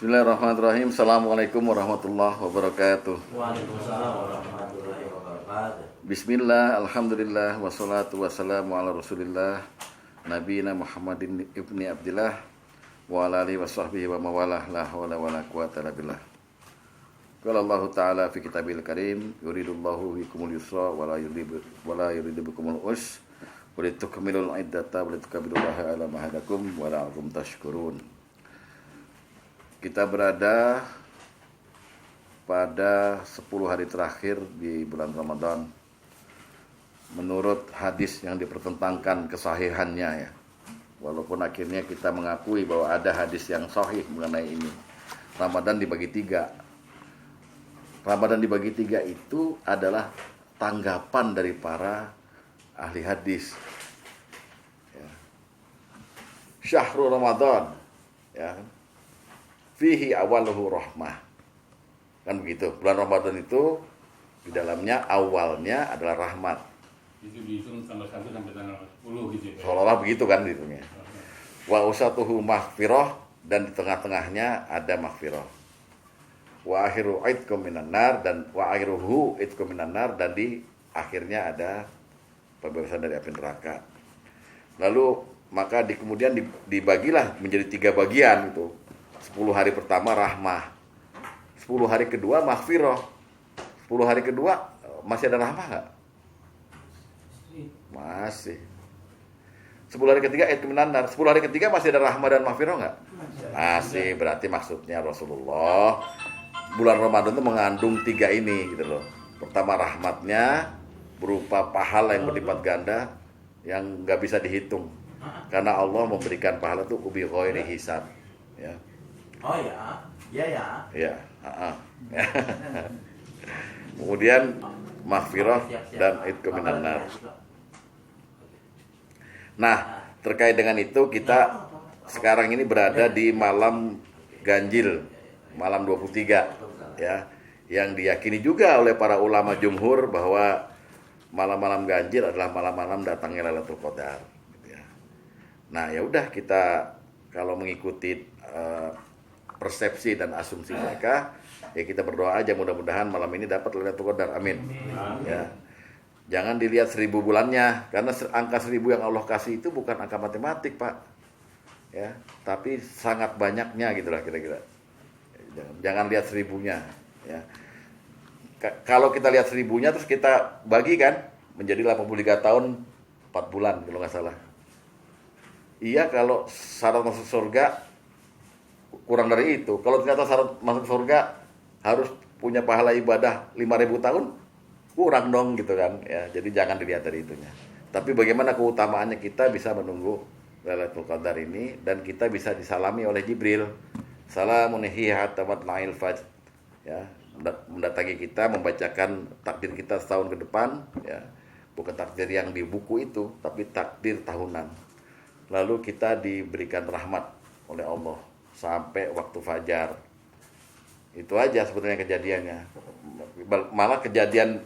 Bismillahirrahmanirrahim. Assalamualaikum warahmatullahi wabarakatuh. Waalaikumsalam warahmatullahi wabarakatuh. Bismillah, alhamdulillah, wassalatu wassalamu ala rasulillah Nabiyina Muhammadin ibni Abdillah wa ala alihi wa sahbihi wa mawalah, la hawla wa la quwata illa billah. Qala Allah Ta'ala fi kitabil karim, yuridullahu bikumul yusra wa la yuridu bikumul usra wa litukmilul iddata wa litukabbirullaha ala ma hadakum wa la'allakum tashkurun. Kita berada pada 10 hari terakhir di bulan Ramadan. Menurut hadis yang dipertentangkan kesahihannya ya. Walaupun akhirnya kita mengakui bahwa ada hadis yang sahih mengenai ini. Ramadan dibagi 3. Ramadan dibagi 3 itu adalah tanggapan dari para ahli hadis. Ya. Syahrul Ramadan, ya. Fihi awaluhu rahmah. Kan begitu. Bulan Ramadan itu di dalamnya awalnya adalah rahmat. Itu dihitung tanggal 1 sampai tanggal 10 gitu ya. Seolah-olah begitu kan dihitungnya. Wa usatuhu maghfirah, dan di tengah-tengahnya ada maghfirah. Wa akhiru idkum minan nar, dan wa akhiruhu idkum minan nar, dan di akhirnya ada pembebasan dari api neraka. Lalu maka kemudian dibagilah menjadi 3 bagian itu. 10 hari pertama rahmah, 10 hari kedua maghfirah, 10 hari kedua masih ada rahmah nggak? Masih. 10 hari ketiga itminan nar, 10 hari ketiga masih ada rahmah dan maghfirah nggak? Masih. Berarti maksudnya Rasulullah bulan Ramadan itu mengandung 3 ini gitu loh. Pertama rahmatnya berupa pahala yang berlipat ganda yang nggak bisa dihitung, karena Allah memberikan pahala itu ubi ghairi hisab, ya. Oh ya, ya. Ya, kemudian maghfirah dan itqu minan nar. Nah, terkait dengan itu kita sekarang ini berada di malam ganjil, malam 23 ya, yang diyakini juga oleh para ulama jumhur bahwa malam-malam ganjil adalah malam-malam datangnya Lailatul Qadar gitu ya. Nah, ya udah, kita kalau mengikuti persepsi dan asumsi mereka, ya kita berdoa aja mudah-mudahan malam ini dapat Lailatul Qadar. Amin. Ya. Jangan dilihat 1000 bulannya, karena angka 1000 yang Allah kasih itu bukan angka matematik, Pak. Ya, tapi sangat banyaknya gitulah kira-kira. Jangan lihat 1000-nya, ya. Kalau kita lihat 1000-nya terus kita bagi kan menjadi 83 tahun 4 bulan kalau nggak salah. Iya, kalau syarat masuk surga kurang dari itu. Kalau ternyata syarat masuk surga harus punya pahala ibadah 5000 tahun, kurang dong gitu kan ya. Jadi jangan dilihat dari itunya. Tapi bagaimana keutamaannya kita bisa menunggu Lailatul Qadar ini, dan kita bisa disalami oleh Jibril. Salamun hiya hatta matla'il fajr. Ya, mendatangi kita, membacakan takdir kita setahun ke depan ya. Bukan takdir yang di buku itu, tapi takdir tahunan. Lalu kita diberikan rahmat oleh Allah sampai waktu fajar. Itu aja sebetulnya kejadiannya. Malah kejadian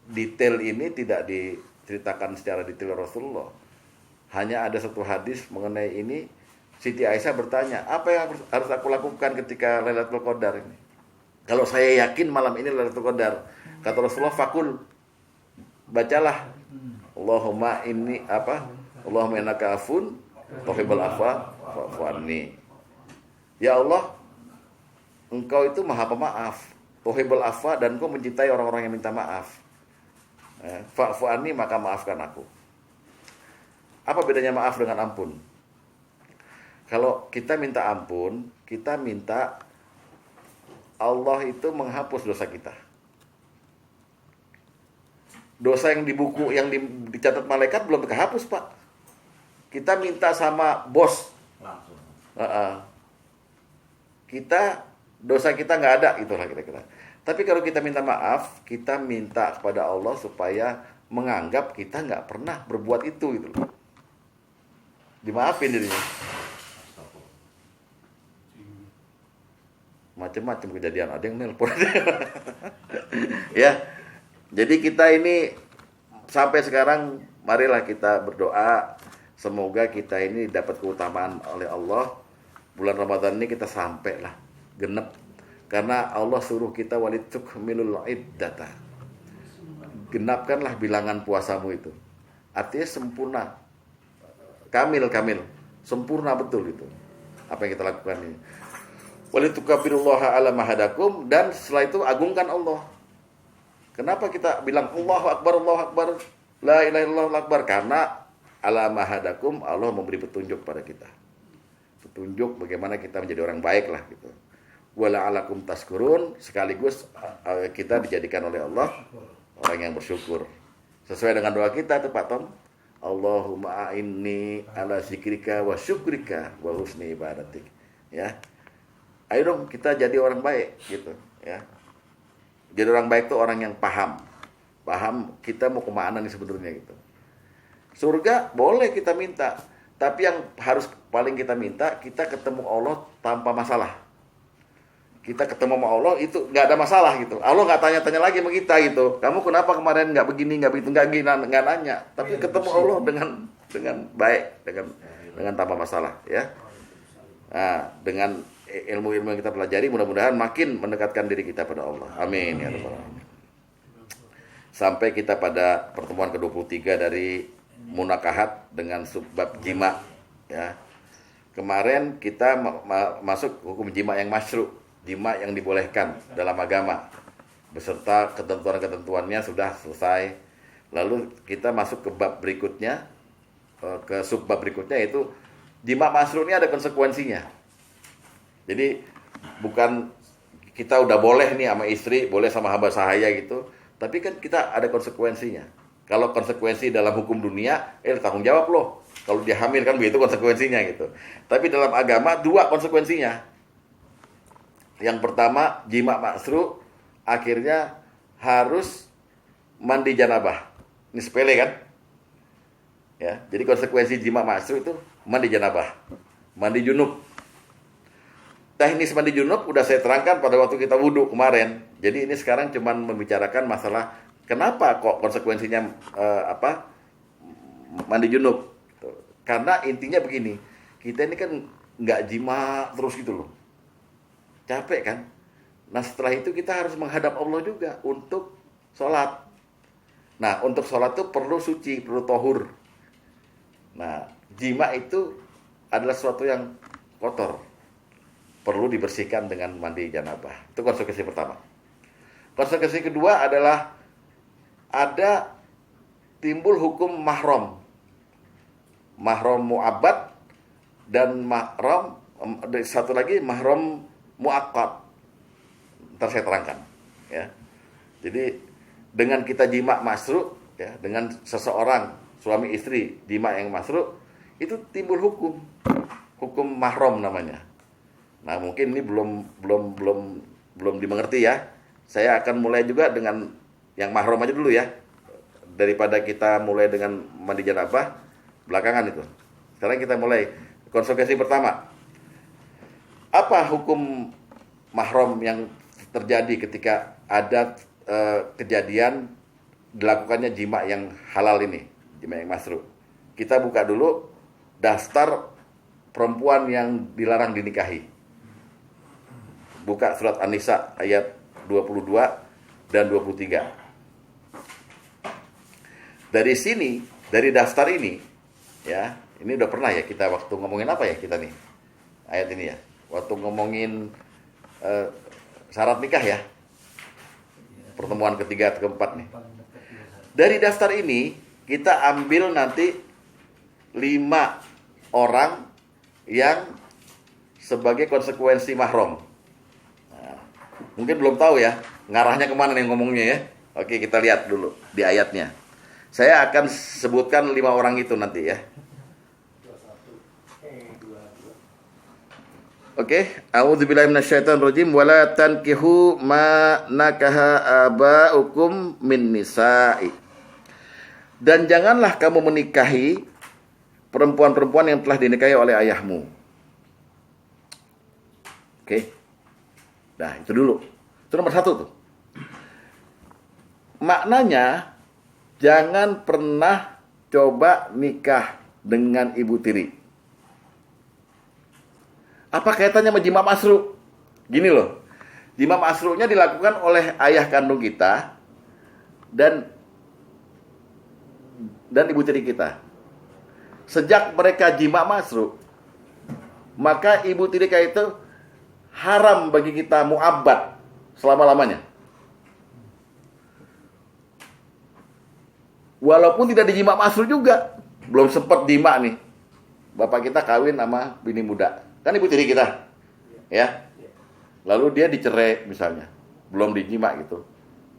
detail ini tidak diceritakan secara detail Rasulullah. Hanya ada satu hadis mengenai ini. Siti Aisyah bertanya, apa yang harus aku lakukan ketika Lailatul Qadar ini? Kalau saya yakin malam ini Lailatul Qadar, kata Rasulullah, fakul, bacalah Allahumma innaka afun tuhibbul afwa fa'fu anni. Ya Allah, Engkau itu maha pemaaf, tuhibbul afwa, dan Engkau mencintai orang-orang yang minta maaf. Fa'fu anni, maka maafkan aku. Apa bedanya maaf dengan ampun? Kalau kita minta ampun, kita minta Allah itu menghapus dosa kita. Dosa yang di buku, yang dicatat malaikat belum kehapus, Pak. Kita minta sama bos Langsung. Dosa kita nggak ada, itulah kira-kira. Tapi kalau kita minta maaf, kita minta kepada Allah supaya menganggap kita nggak pernah berbuat itu gitu loh. Dimaafin dirinya. Macam-macam kejadian, ada yang nelpon. Ya, jadi kita ini sampai sekarang, marilah kita berdoa semoga kita ini dapat keutamaan oleh Allah bulan Ramadan ini kita sampai lah genep, karena Allah suruh kita walitukmilul iddata, genapkanlah bilangan puasamu itu, artinya sempurna, kamil, sempurna betul itu apa yang kita lakukan ini. Walitukabbirullaha ala mahadakum, dan setelah itu agungkan Allah. Kenapa kita bilang Allahu Akbar, la ilaha illallah Allahu Akbar? Karena ala mahadakum, Allah memberi petunjuk pada kita, petunjuk bagaimana kita menjadi orang baik lah gitu. Wala'alakum tashkurun, sekaligus kita dijadikan oleh Allah orang yang bersyukur. Sesuai dengan doa kita tuh Pak Tom. Allahumma a'inni ala zikrika wa syukrika wa husni ibadatik. Ya. Ayo dong kita jadi orang baik gitu, ya. Jadi orang baik tuh orang yang paham kita mau kemana nih sebenarnya gitu. Surga boleh kita minta, tapi yang harus paling kita minta, kita ketemu Allah tanpa masalah. Kita ketemu sama Allah itu nggak ada masalah gitu. Allah nggak tanya-tanya lagi sama kita gitu. Kamu kenapa kemarin nggak begini, nggak begitu, nggak nanya. Tapi ketemu Allah dengan baik, dengan tanpa masalah, ya. Nah, dengan ilmu-ilmu yang kita pelajari, mudah-mudahan makin mendekatkan diri kita pada Allah. Amin ya rabbal alamin. Sampai kita pada pertemuan ke-23 dari munakahat dengan subbab jima, ya. Kemarin kita masuk hukum jima yang masyru', jima yang dibolehkan dalam agama, beserta ketentuan-ketentuannya sudah selesai. Lalu kita masuk ke bab berikutnya, ke subbab berikutnya, yaitu jima masyru' ini ada konsekuensinya. Jadi bukan kita udah boleh nih sama istri, boleh sama hamba sahaya gitu, tapi kan kita ada konsekuensinya. Kalau konsekuensi dalam hukum dunia, tanggung jawab loh. Kalau dia hamil kan begitu konsekuensinya gitu. Tapi dalam agama dua konsekuensinya. Yang pertama, jima masyru' akhirnya harus mandi janabah. Ini sepele kan? Ya, jadi konsekuensi jima masyru' itu mandi janabah, mandi junub. Teknis mandi junub udah saya terangkan pada waktu kita wudhu kemarin. Jadi ini sekarang cuman membicarakan masalah kenapa kok konsekuensinya mandi junub. Karena intinya begini, kita ini kan nggak jima terus gitu loh. Capek kan? Nah setelah itu kita harus menghadap Allah juga untuk sholat. Nah untuk sholat itu perlu suci, perlu tohur. Nah jima itu adalah sesuatu yang kotor, perlu dibersihkan dengan mandi janabah. Itu konsekuensi pertama. Konsekuensi kedua adalah ada timbul hukum mahram, mahram mu'abbad, dan mahram satu lagi mahram mu'aqqad. Ntar saya terangkan, ya. Jadi dengan kita jima masyru', ya, dengan seseorang suami istri jima yang masyru', itu timbul hukum mahram namanya. Nah mungkin ini belum dimengerti ya. Saya akan mulai juga dengan yang mahram aja dulu ya, daripada kita mulai dengan mandi janabah belakangan itu. Sekarang kita mulai konsekuensi pertama. Apa hukum mahram yang terjadi ketika ada kejadian dilakukannya jima yang halal ini, jima yang masyru'? Kita buka dulu daftar perempuan yang dilarang dinikahi. Buka surat An-Nisa ayat 22 dan 23. Dari sini, dari daftar ini, ya, ini udah pernah ya kita waktu ngomongin apa ya kita nih? Ayat ini ya. Waktu ngomongin syarat nikah ya. Pertemuan ketiga atau keempat nih. Dari daftar ini kita ambil nanti 5 orang yang sebagai konsekuensi mahram. Mungkin belum tahu ya, ngarahnya kemana nih ngomongnya ya. Oke, kita lihat dulu di ayatnya. Saya akan sebutkan 5 orang itu nanti ya. Oke, a'udzubillahi minasyaitonirrajim. Wala tankihu ma nakaha aba'ukum min nisa'i. Dan janganlah kamu menikahi perempuan-perempuan yang telah dinikahi oleh ayahmu. Oke. Nah, itu dulu. Itu nomor 1 tuh. Maknanya, jangan pernah coba nikah dengan ibu tiri. Apa kaitannya sama jima masru? Gini loh. Jima masrunya dilakukan oleh ayah kandung kita dan ibu tiri kita. Sejak mereka jima masru, maka ibu tiri kita itu haram bagi kita mu'abbad selama-lamanya. Walaupun tidak dijima masru juga. Belum sempat jima nih. Bapak kita kawin sama bini muda. Kan ibu tiri kita. Ya. Lalu dia dicerai misalnya. Belum dijima gitu.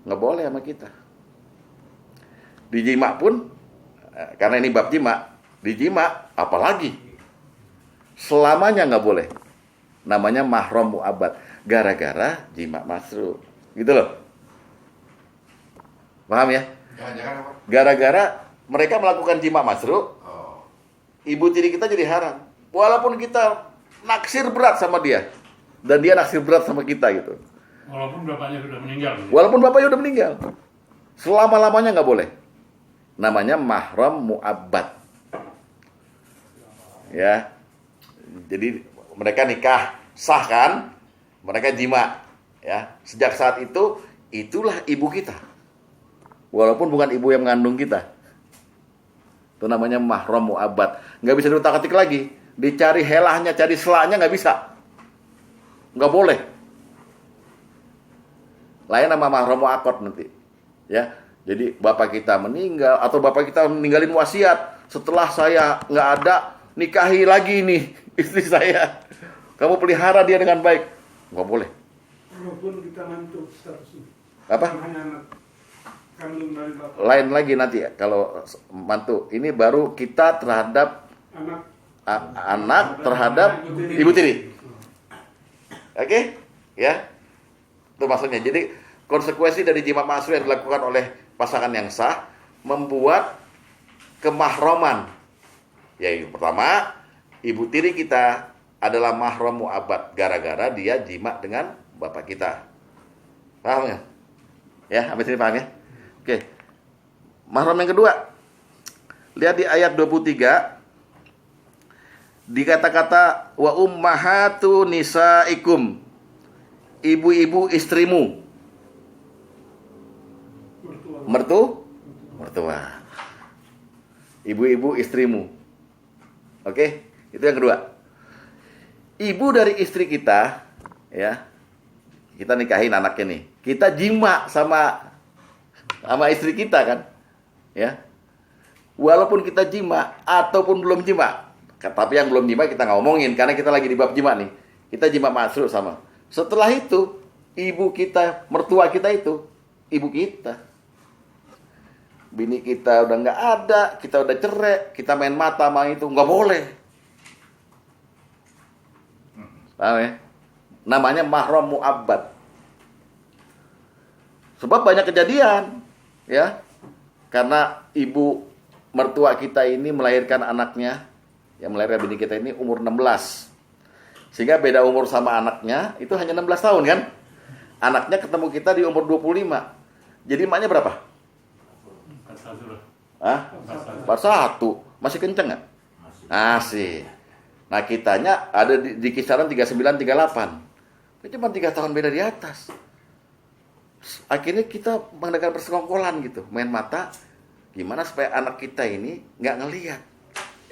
Nggak boleh sama kita. Dijima pun, karena ini bab jima, dijima apalagi. Selamanya nggak boleh. Namanya mahram mu'abbad. Gara-gara jima masru. Gitu loh. Paham ya? Jangan-jangan apa? Gara-gara mereka melakukan jima masru, ibu tiri kita jadi haram. Walaupun kita naksir berat sama dia, dan dia naksir berat sama kita gitu. Walaupun bapaknya sudah meninggal. Gitu. Walaupun bapaknya udah meninggal, selama-lamanya nggak boleh. Namanya mahram mu'abbad. Ya, jadi mereka nikah sah kan, mereka jima. Ya, sejak saat itu itulah ibu kita. Walaupun bukan ibu yang mengandung kita. Itu namanya mahram mu'abbad. Nggak bisa diutak-atik lagi. Dicari helahnya, cari selanya nggak bisa. Nggak boleh. Lain sama mahram mu'aqqad nanti. Ya, jadi bapak kita meninggal atau bapak kita meninggalin wasiat. Setelah saya nggak ada, nikahi lagi nih istri saya. Kamu pelihara dia dengan baik. Nggak boleh. Walaupun kita mantu statusnya. Apa? Hanya anak kandung dari bapak. Lain lagi nanti ya, kalau mantu. Ini baru kita terhadap Anak anak terhadap ibu tiri. Oke? Ya. Itu maksudnya. Jadi konsekuensi dari jima masru yang dilakukan oleh pasangan yang sah membuat kemahroman. Yaitu pertama, ibu tiri kita adalah mahram mu'abbad gara-gara dia jima dengan bapak kita. Paham ya? Ya, sampai sini paham ya? Oke. Mahram yang kedua. Lihat di ayat 23. Di kata-kata wa ummahatu nisaikum. Ibu-ibu istrimu. Mertua. Ibu-ibu istrimu. Oke? Itu yang kedua. Ibu dari istri kita, ya. Kita nikahin anaknya nih. Kita jima sama istri kita kan, ya. Walaupun kita jima ataupun belum jima, tapi yang belum jima kita nggak ngomongin karena kita lagi di bab jima nih. Kita jima masru sama. Setelah itu, ibu kita, mertua kita itu, ibu kita. Bini kita udah nggak ada, kita udah cerai, kita main mata sama itu, nggak boleh. Paham ya? Namanya mahram mu'abbad. Sebab banyak kejadian, ya. Karena ibu mertua kita ini melahirkan anaknya, yang melahirkan bini kita ini umur 16. Sehingga beda umur sama anaknya itu hanya 16 tahun kan? Anaknya ketemu kita di umur 25. Jadi emaknya berapa? 41 lah. Hah? 41. Masih kenceng nggak? Masih. Nah kitanya ada di kisaran 39, 38. Itu cuma 3 tahun beda di atas. Akhirnya kita mengadakan persekongkolan gitu, main mata. Gimana supaya anak kita ini nggak ngelihat?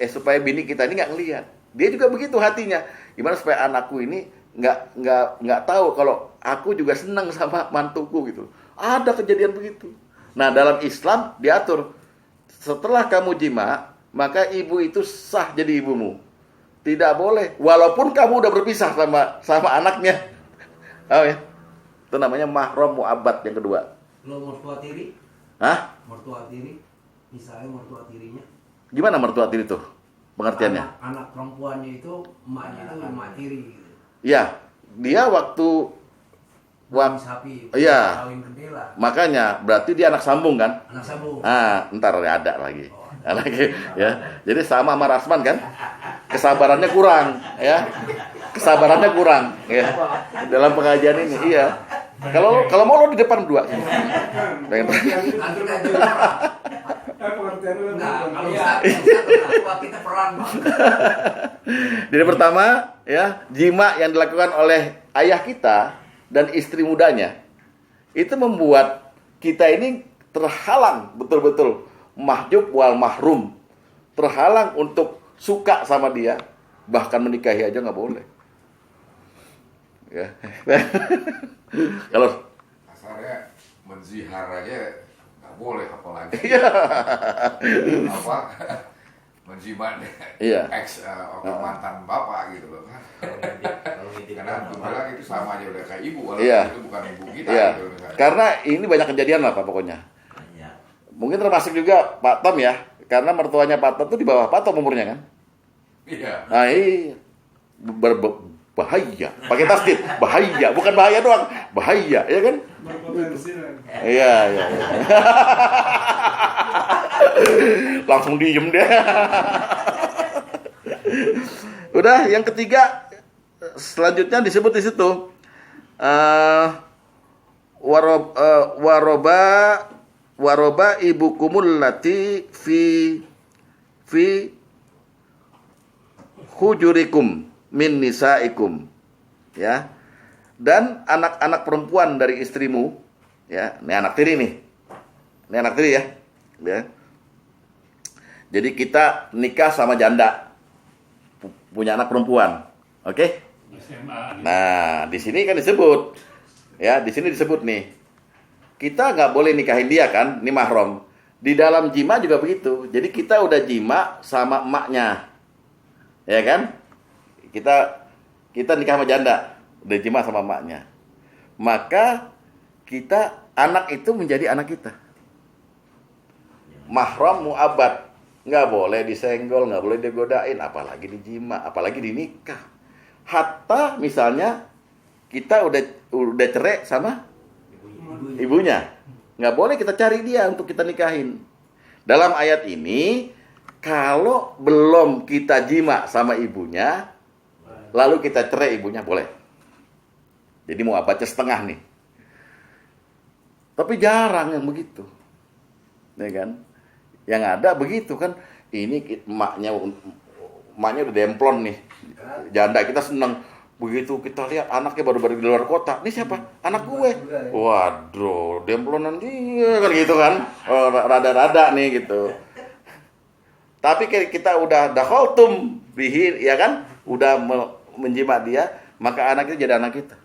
Supaya bini kita ini nggak ngelihat. Dia juga begitu hatinya. Gimana supaya anakku ini nggak tahu kalau aku juga senang sama mantuku gitu. Ada kejadian begitu. Nah dalam Islam diatur setelah kamu jima maka ibu itu sah jadi ibumu. Tidak boleh, walaupun kamu udah berpisah sama anaknya. Oh ya, itu namanya mahram mu'abbad yang kedua. Lo mertua tiri? Hah? Mertua tiri? Misalnya mertua tirinya? Gimana mertua tiri tuh pengertiannya? Anak perempuannya itu emaknya itu emak tiri. Iya, dia waktu sapi. iya. Kawin gede lah. Makanya berarti dia anak sambung kan? Anak sambung. Ntar ada lagi. Lagi ya. Jadi sama Rasman kan? Kesabarannya kurang, ya. Kesabarannya kurang, ya. Dalam pengajian ini, iya. Kalau mau lo di depan berdua. Pengen. Antum aja. Pengertiannya kan Nah, bukan. kalau Iya. Ustaz, kita perang, Bang. Jadi pertama, ya, jima yang dilakukan oleh ayah kita dan istri mudanya itu membuat kita ini terhalang betul-betul mahjub wal mahrum, terhalang untuk suka sama dia, bahkan menikahi aja nggak boleh. Ya. Kalau Kasarnya menzihar aja nggak boleh, apalagi Iya. apa menjimat Iya. ex mantan bapak gitu loh. Kalau ngintip Karena kan, aku bilang itu sama aja udah kayak ibu, walaupun Iya. itu bukan ibu kita Iya. gitu misalnya. Karena ini banyak kejadian lah Pak pokoknya. banyak. Mungkin termasuk juga Pak Tom ya, karena mertuanya Pak Tom tuh di bawah Pak Tom umurnya kan. Iya. Nah, ini bahaya. Pakai tasdid, bahaya, bukan bahaya doang, bahaya, ya kan? Berpotensi kan. Iya, iya. Iya. Langsung diem dia. Udah, yang ketiga selanjutnya disebut di situ waroba ibukumul lati fi hujurikum min nisaikum, ya. Dan anak-anak perempuan dari istrimu, ya. Ini anak tiri nih. Ini anak tiri ya. Ya. Jadi kita nikah sama janda punya anak perempuan. Oke? SMA. Nah, di sini kan disebut, ya, di sini disebut nih, kita nggak boleh nikahin dia kan, ini mahram. Di dalam jima juga begitu. Jadi kita udah jima sama emaknya, ya kan? Kita nikah sama janda, udah jima sama emaknya. Maka kita anak itu menjadi anak kita. Mahram mu'abad, nggak boleh disenggol, nggak boleh digodain, apalagi dijima, apalagi dinikah. Hatta misalnya kita udah cerai sama ibunya, nggak boleh kita cari dia untuk kita nikahin. Dalam ayat ini, kalau belum kita jima sama ibunya, lalu kita cerai ibunya, boleh. Jadi mau baca setengah nih. Tapi jarang yang begitu, ya kan? Yang ada begitu kan, ini emaknya udah demplon nih, janda kita seneng. Begitu kita lihat anaknya baru-baru di luar kota, ini siapa? Anak gue. Waduh, demplonan dia kan gitu kan, rada-rada nih gitu. Tapi kita udah dakhaltum bihi, ya kan, udah menjima dia, maka anak itu jadi anak kita.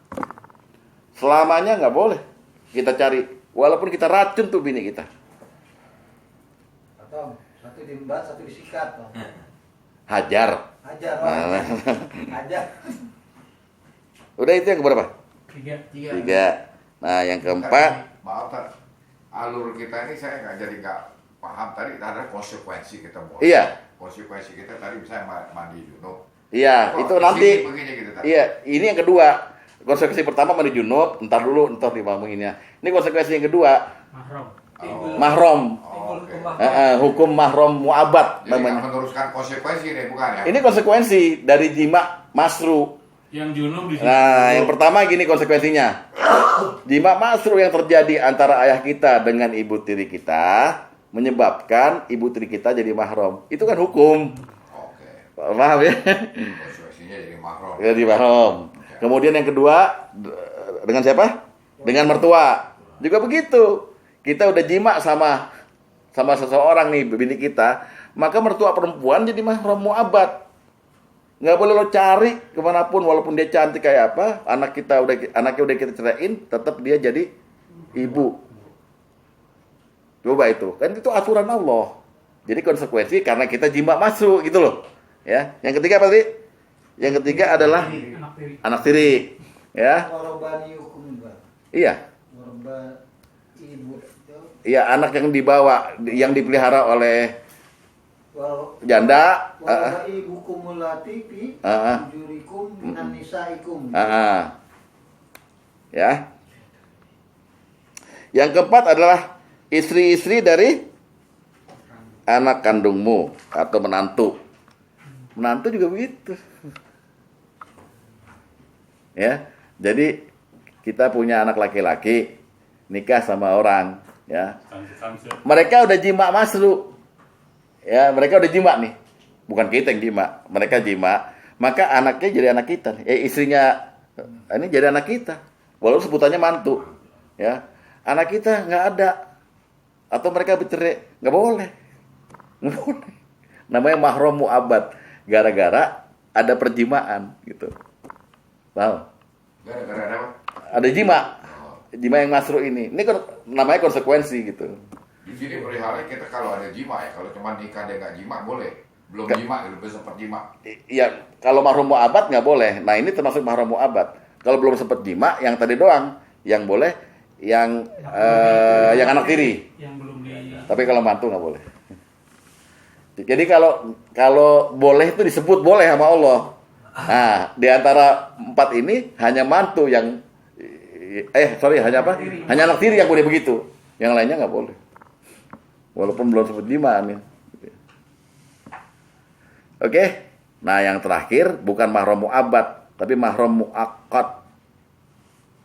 Selamanya nggak boleh kita cari, walaupun kita racun tuh bini kita. Atau satu diembat, satu disikat, Bang. Hajar. Ajar, Bang. Ajar. Udah, itu yang keberapa? 3. 3. Nah, yang keempat, Maaf, Tat. Alur kita ini saya jadi nggak paham tadi, ada konsekuensi kita mau. iya, Konsekuensi kita tadi misalnya mandi junub. iya, Oh, itu di nanti. sini begini gitu, Tat. Iya, ini yang kedua. Konsekuensi pertama mandi junub, ntar dibangunginnya. Ini konsekuensi yang kedua, Mahram. Oh. mahram. Oh, oke. Hukum mahram mu'abad Jadi nggak namanya. meneruskan konsekuensi nih, bukan ya? Ini konsekuensi dari jima masru. Yang junub di situ. Nah, yang pertama gini konsekuensinya. Jima masru yang terjadi antara ayah kita dengan ibu tiri kita menyebabkan ibu tiri kita jadi mahram. Itu kan hukum. Oke. Paham ya? Konsekuensinya jadi mahram. Jadi mahram. Kemudian yang kedua dengan siapa? Dengan mertua. Juga begitu. Kita udah jima sama seseorang nih, bini kita, maka mertua perempuan jadi mahram mu'abad. Nggak boleh lo cari kemanapun, walaupun dia cantik kayak apa, anaknya udah kita ceraiin, tetap dia jadi ibu. Coba itu, kan itu aturan Allah. Jadi konsekuensi karena kita jima masuk gitu loh. Ya, yang ketiga apa tadi? Yang ketiga adalah Anak tiri. anak tiri. Ya, Warobani hukum, Bang. iya. Warba ibu itu. Iya, anak yang dibawa, yang dipelihara oleh janda. Warba ibukum mulati fi jurikum minan nisaikum. Ya. Yang keempat adalah istri-istri dari anak kandungmu atau menantu. Menantu juga begitu. Ya. Jadi kita punya anak laki-laki nikah sama orang, ya. Samse. Mereka udah jima masru. Ya, mereka udah jima nih. Bukan kita yang jima, mereka jima. Maka anaknya jadi anak kita. Istrinya ini jadi anak kita. Walaupun sebutannya mantu. Ya. Anak kita nggak ada. Atau mereka bercerai, nggak boleh. Nggak boleh. Namanya mahram mu'abbad. Gara-gara ada perjimaan gitu. Paham? Gara-gara ada apa? Ada jima. Jima yang masru ini. Ini kan namanya konsekuensi gitu. Di sini perihalnya kita kalau ada jima ya, kalau cuma nikah dia nggak jima boleh. Belum jima, belum sempat jima. Iya, kalau mahram mu'abbad nggak boleh. Nah, ini termasuk mahram mu'abbad. Kalau belum sempat jima, yang tadi doang yang boleh, yang anak tiri. Yang belum di Tapi kalau mantu nggak boleh. Jadi kalau boleh itu disebut boleh sama Allah. Nah, di antara 4 ini hanya mantu yang hanya apa? Hanya anak tiri yang boleh begitu. Yang lainnya nggak boleh. Walaupun belum sempat jima nih. Oke. Nah, yang terakhir bukan mahram mu'abbad, tapi mahram mu'aqqad.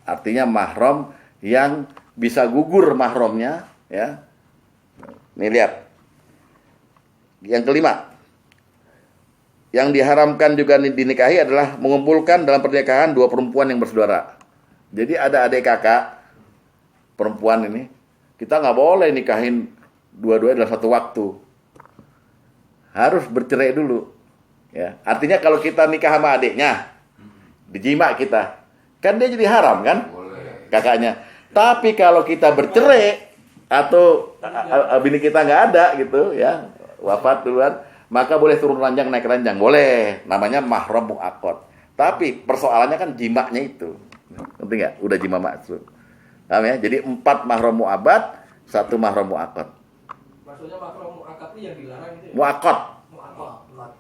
Artinya mahram yang bisa gugur mahramnya, ya. Nih lihat. Yang kelima, yang diharamkan juga dinikahi adalah mengumpulkan dalam pernikahan 2 perempuan yang bersaudara. Jadi ada adik kakak perempuan ini, kita nggak boleh nikahin dua-duanya dalam satu waktu. Harus bercerai dulu. Ya, artinya kalau kita nikah sama adiknya, dijima kita, kan dia jadi haram kan? Boleh. Kakaknya. Tapi kalau kita bercerai atau bini kita nggak ada gitu ya, wafat duluan, maka boleh turun ranjang naik ranjang, boleh. Namanya mahram mu'aqqad. Tapi persoalannya kan jimanya itu. Ngerti nggak? Udah jima maksud. Paham ya? Jadi 4 mahram mu'abbad, 1 mahram mu'aqqad. Maksudnya mahram mu'aqqad itu yang dilarang itu ya? Mu'aqqad. Mu'aqqad.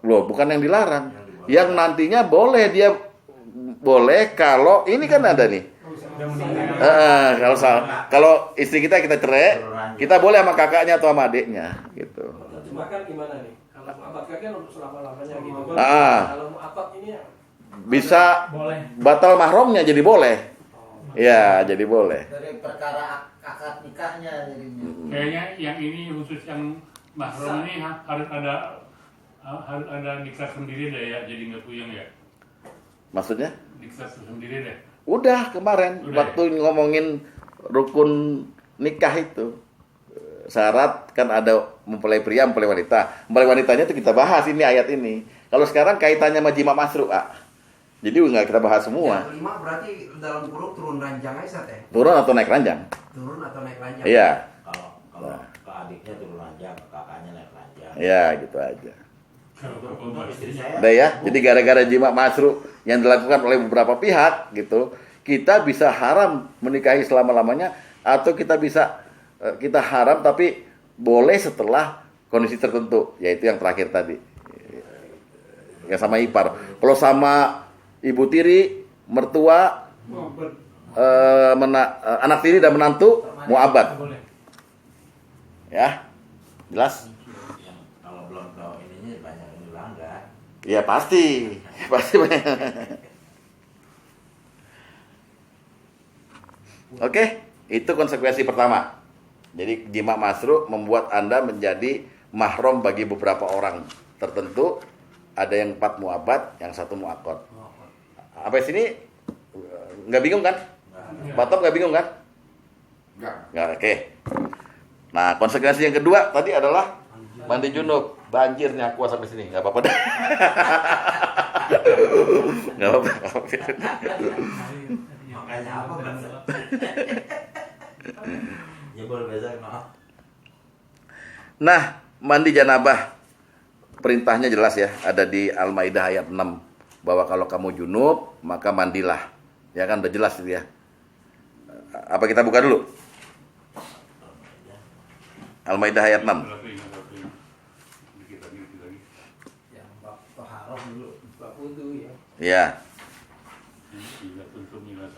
Loh, bukan yang dilarang. Yang nantinya boleh dia boleh kalau ini kan ada nih. Kalau istri kita cerai, kita boleh sama kakaknya atau sama adiknya gitu. Cuma kan gimana nih? Kalau mu'aqqad kan untuk selama-lamanya gitu. Ah. Kalau mu'aqqad ini ya Bisa batal mahramnya jadi boleh. Ya, jadi boleh. Dari perkara akad nikahnya jadinya. kayaknya yang ini khusus yang mahram ini harus ada nikah sendiri deh ya, jadi nggak puyeng ya. Maksudnya? Nikah sendiri deh. Udah kemarin Udah, waktu ngomongin rukun nikah itu. Syarat kan ada mempelai pria, mempelai wanita. Mempelai wanitanya itu kita bahas ini ayat ini. Kalau sekarang kaitannya sama jima masru, jadi nggak kita bahas semua. Yang kelima berarti dalam kurung turun ranjang aja teh. Turun atau naik ranjang? Turun atau naik ranjang? Iya. Kalau ke adiknya turun ranjang, ke kakaknya naik ranjang. Ya, gitu aja. Untuk istri saya. Udah ya. Jadi gara-gara jima masru yang dilakukan oleh beberapa pihak gitu, kita bisa haram menikahi selama-lamanya atau kita haram tapi boleh setelah kondisi tertentu, yaitu yang terakhir tadi. Yang sama ipar. Kalau sama ibu tiri, mertua, anak tiri dan menantu, mu'abbad. Ya, jelas? Kalau belum tahu ininya banyak yang dilanggar. Ya pasti banyak. Oke, itu konsekuensi pertama. Jadi jima masru membuat Anda menjadi mahram bagi beberapa orang tertentu. Ada yang 4 mu'abbad, yang 1 mu'aqqad. Sampai sini nggak bingung kan? Batam nggak bingung kan? Nggak, oke. Nah, konsekuensi yang kedua tadi adalah mandi junub. Banjirnya aku sampai sini, nggak apa-apa deh. Nggak apa-apa. Makanya apa bahasa? Ya boleh besok no. Nah, mandi janabah perintahnya jelas ya, ada di Al-Maidah ayat 6 bahwa kalau kamu junub maka mandilah. Ya kan udah jelas itu ya. Apa kita buka dulu? Al-Maidah ayat 6. yang bab taharah dulu, bab wudu ya. Ya.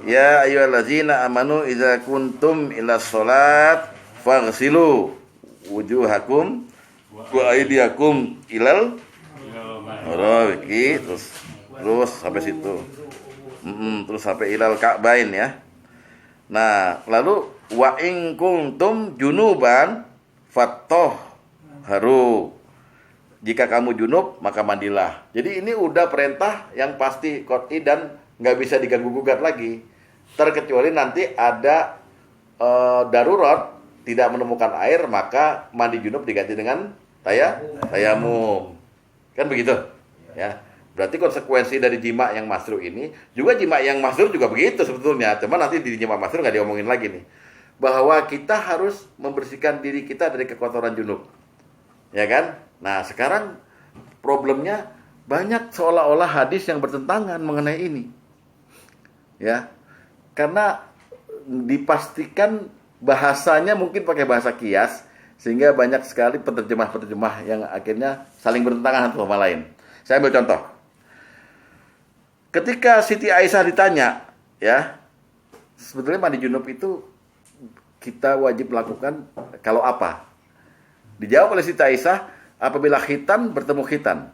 Ya ayyuhallazina amanu idza kuntum ila sholat faghsilu wujuhakum wa aydiyakum ilal marafiqi terus sampai situ. Terus sampai ilal ka'bain ya. Nah, lalu wa in kuntum junuban haru. Jika kamu junub, maka mandilah. Jadi ini udah perintah yang pasti qot'i dan nggak bisa diganggu-gugat lagi. Terkecuali nanti ada darurat, tidak menemukan air, maka mandi junub diganti dengan tayamum. Kan begitu? Ya. Berarti konsekuensi dari jima yang masruh ini, juga jima yang masruh juga begitu sebetulnya. Cuma nanti di jima masruh nggak diomongin lagi nih. Bahwa kita harus membersihkan diri kita dari kekotoran junub. Ya kan? Nah, sekarang problemnya banyak seolah-olah hadis yang bertentangan mengenai ini. Ya. Karena dipastikan bahasanya mungkin pakai bahasa kias, sehingga banyak sekali penerjemah-penerjemah yang akhirnya saling bertentangan satu sama lain. Saya ambil contoh. Ketika Siti Aisyah ditanya, ya, sebetulnya mandi junub itu kita wajib lakukan kalau apa? Dijawab oleh Siti Aisyah, apabila khitan bertemu khitan.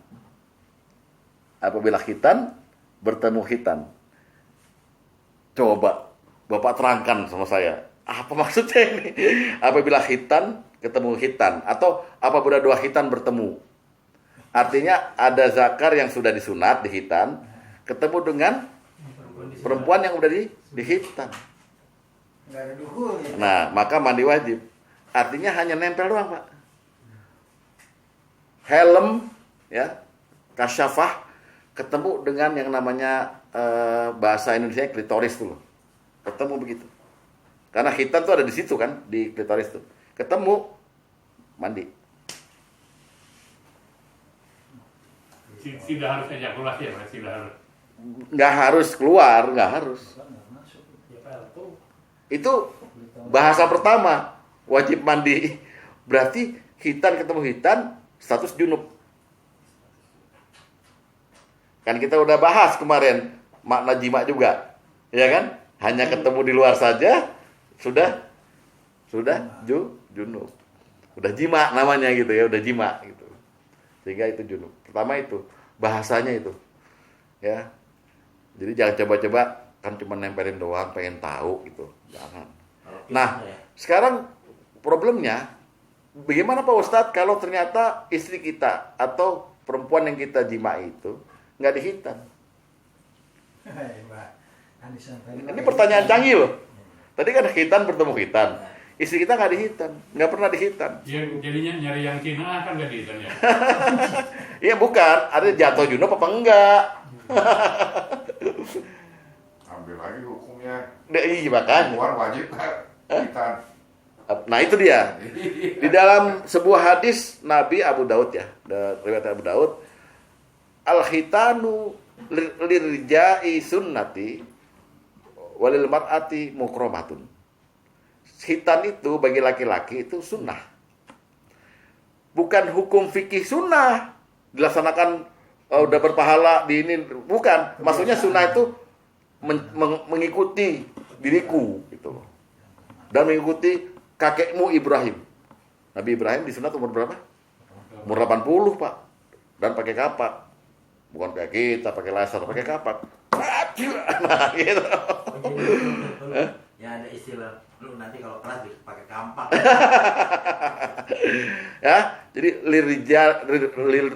Apabila khitan bertemu khitan. Coba Bapak terangkan sama saya, apa maksudnya ini? Apabila khitan ketemu khitan, atau apabila dua khitan bertemu. Artinya ada zakar yang sudah disunat di khitan, ketemu dengan perempuan yang udah di khitan. Nggak ada duhurnya. Nah, maka mandi wajib. Artinya hanya nempel doang, Pak. Helm, ya, kasyafah, ketemu dengan yang namanya bahasa Indonesia klitoris tuh, ketemu begitu. Karena khitan tuh ada di situ kan, di klitoris tuh. Ketemu, mandi. Tidak harus ejakulasi ya, Mas? Tidak harus. Nggak harus keluar, nggak harus. Itu bahasa pertama, wajib mandi. Berarti khitan ketemu khitan, status junub. Kan kita udah bahas kemarin makna jima juga, ya kan? Hanya ketemu di luar saja sudah junub. Udah jima namanya gitu ya, udah jima gitu. Sehingga itu junub. Pertama itu bahasanya itu. Ya. Jadi jangan coba-coba kan cuma nempelin doang pengen tahu gitu. Jangan. Nah, sekarang problemnya bagaimana Pak Ustadz kalau ternyata istri kita atau perempuan yang kita jima itu nggak dihitan? Ini pertanyaan canggih loh. Tadi kan hitan bertemu hitan. Istri kita nggak dihitan, nggak pernah dihitan. Ya, jadinya nyari yang Cina kan nggak dihitan ya? Iya bukan, ada jatuh junub apa enggak? Ambil lagi hukumnya. Iya makanya. Keluar wajib kita. Nah itu dia. Di dalam sebuah hadis Nabi Abu Daud ya, riwayat Abu Daud, al-khitanu lirja'i sunnati walil mar'ati mukramatun. Khitan itu bagi laki-laki itu sunnah. Bukan hukum fikih sunnah dilaksanakan udah berpahala di ini, bukan. Maksudnya sunnah itu mengikuti diriku gitu. Dan mengikuti kakekmu Ibrahim. Nabi Ibrahim disunat umur berapa? Umur 80, Pak. Dan pakai kapak. Bukan kayak kita pakai laser, pakai kapak. Nah, gitu. Ya ada istilah lu nanti kalau kelas pakai kampak. Ya, jadi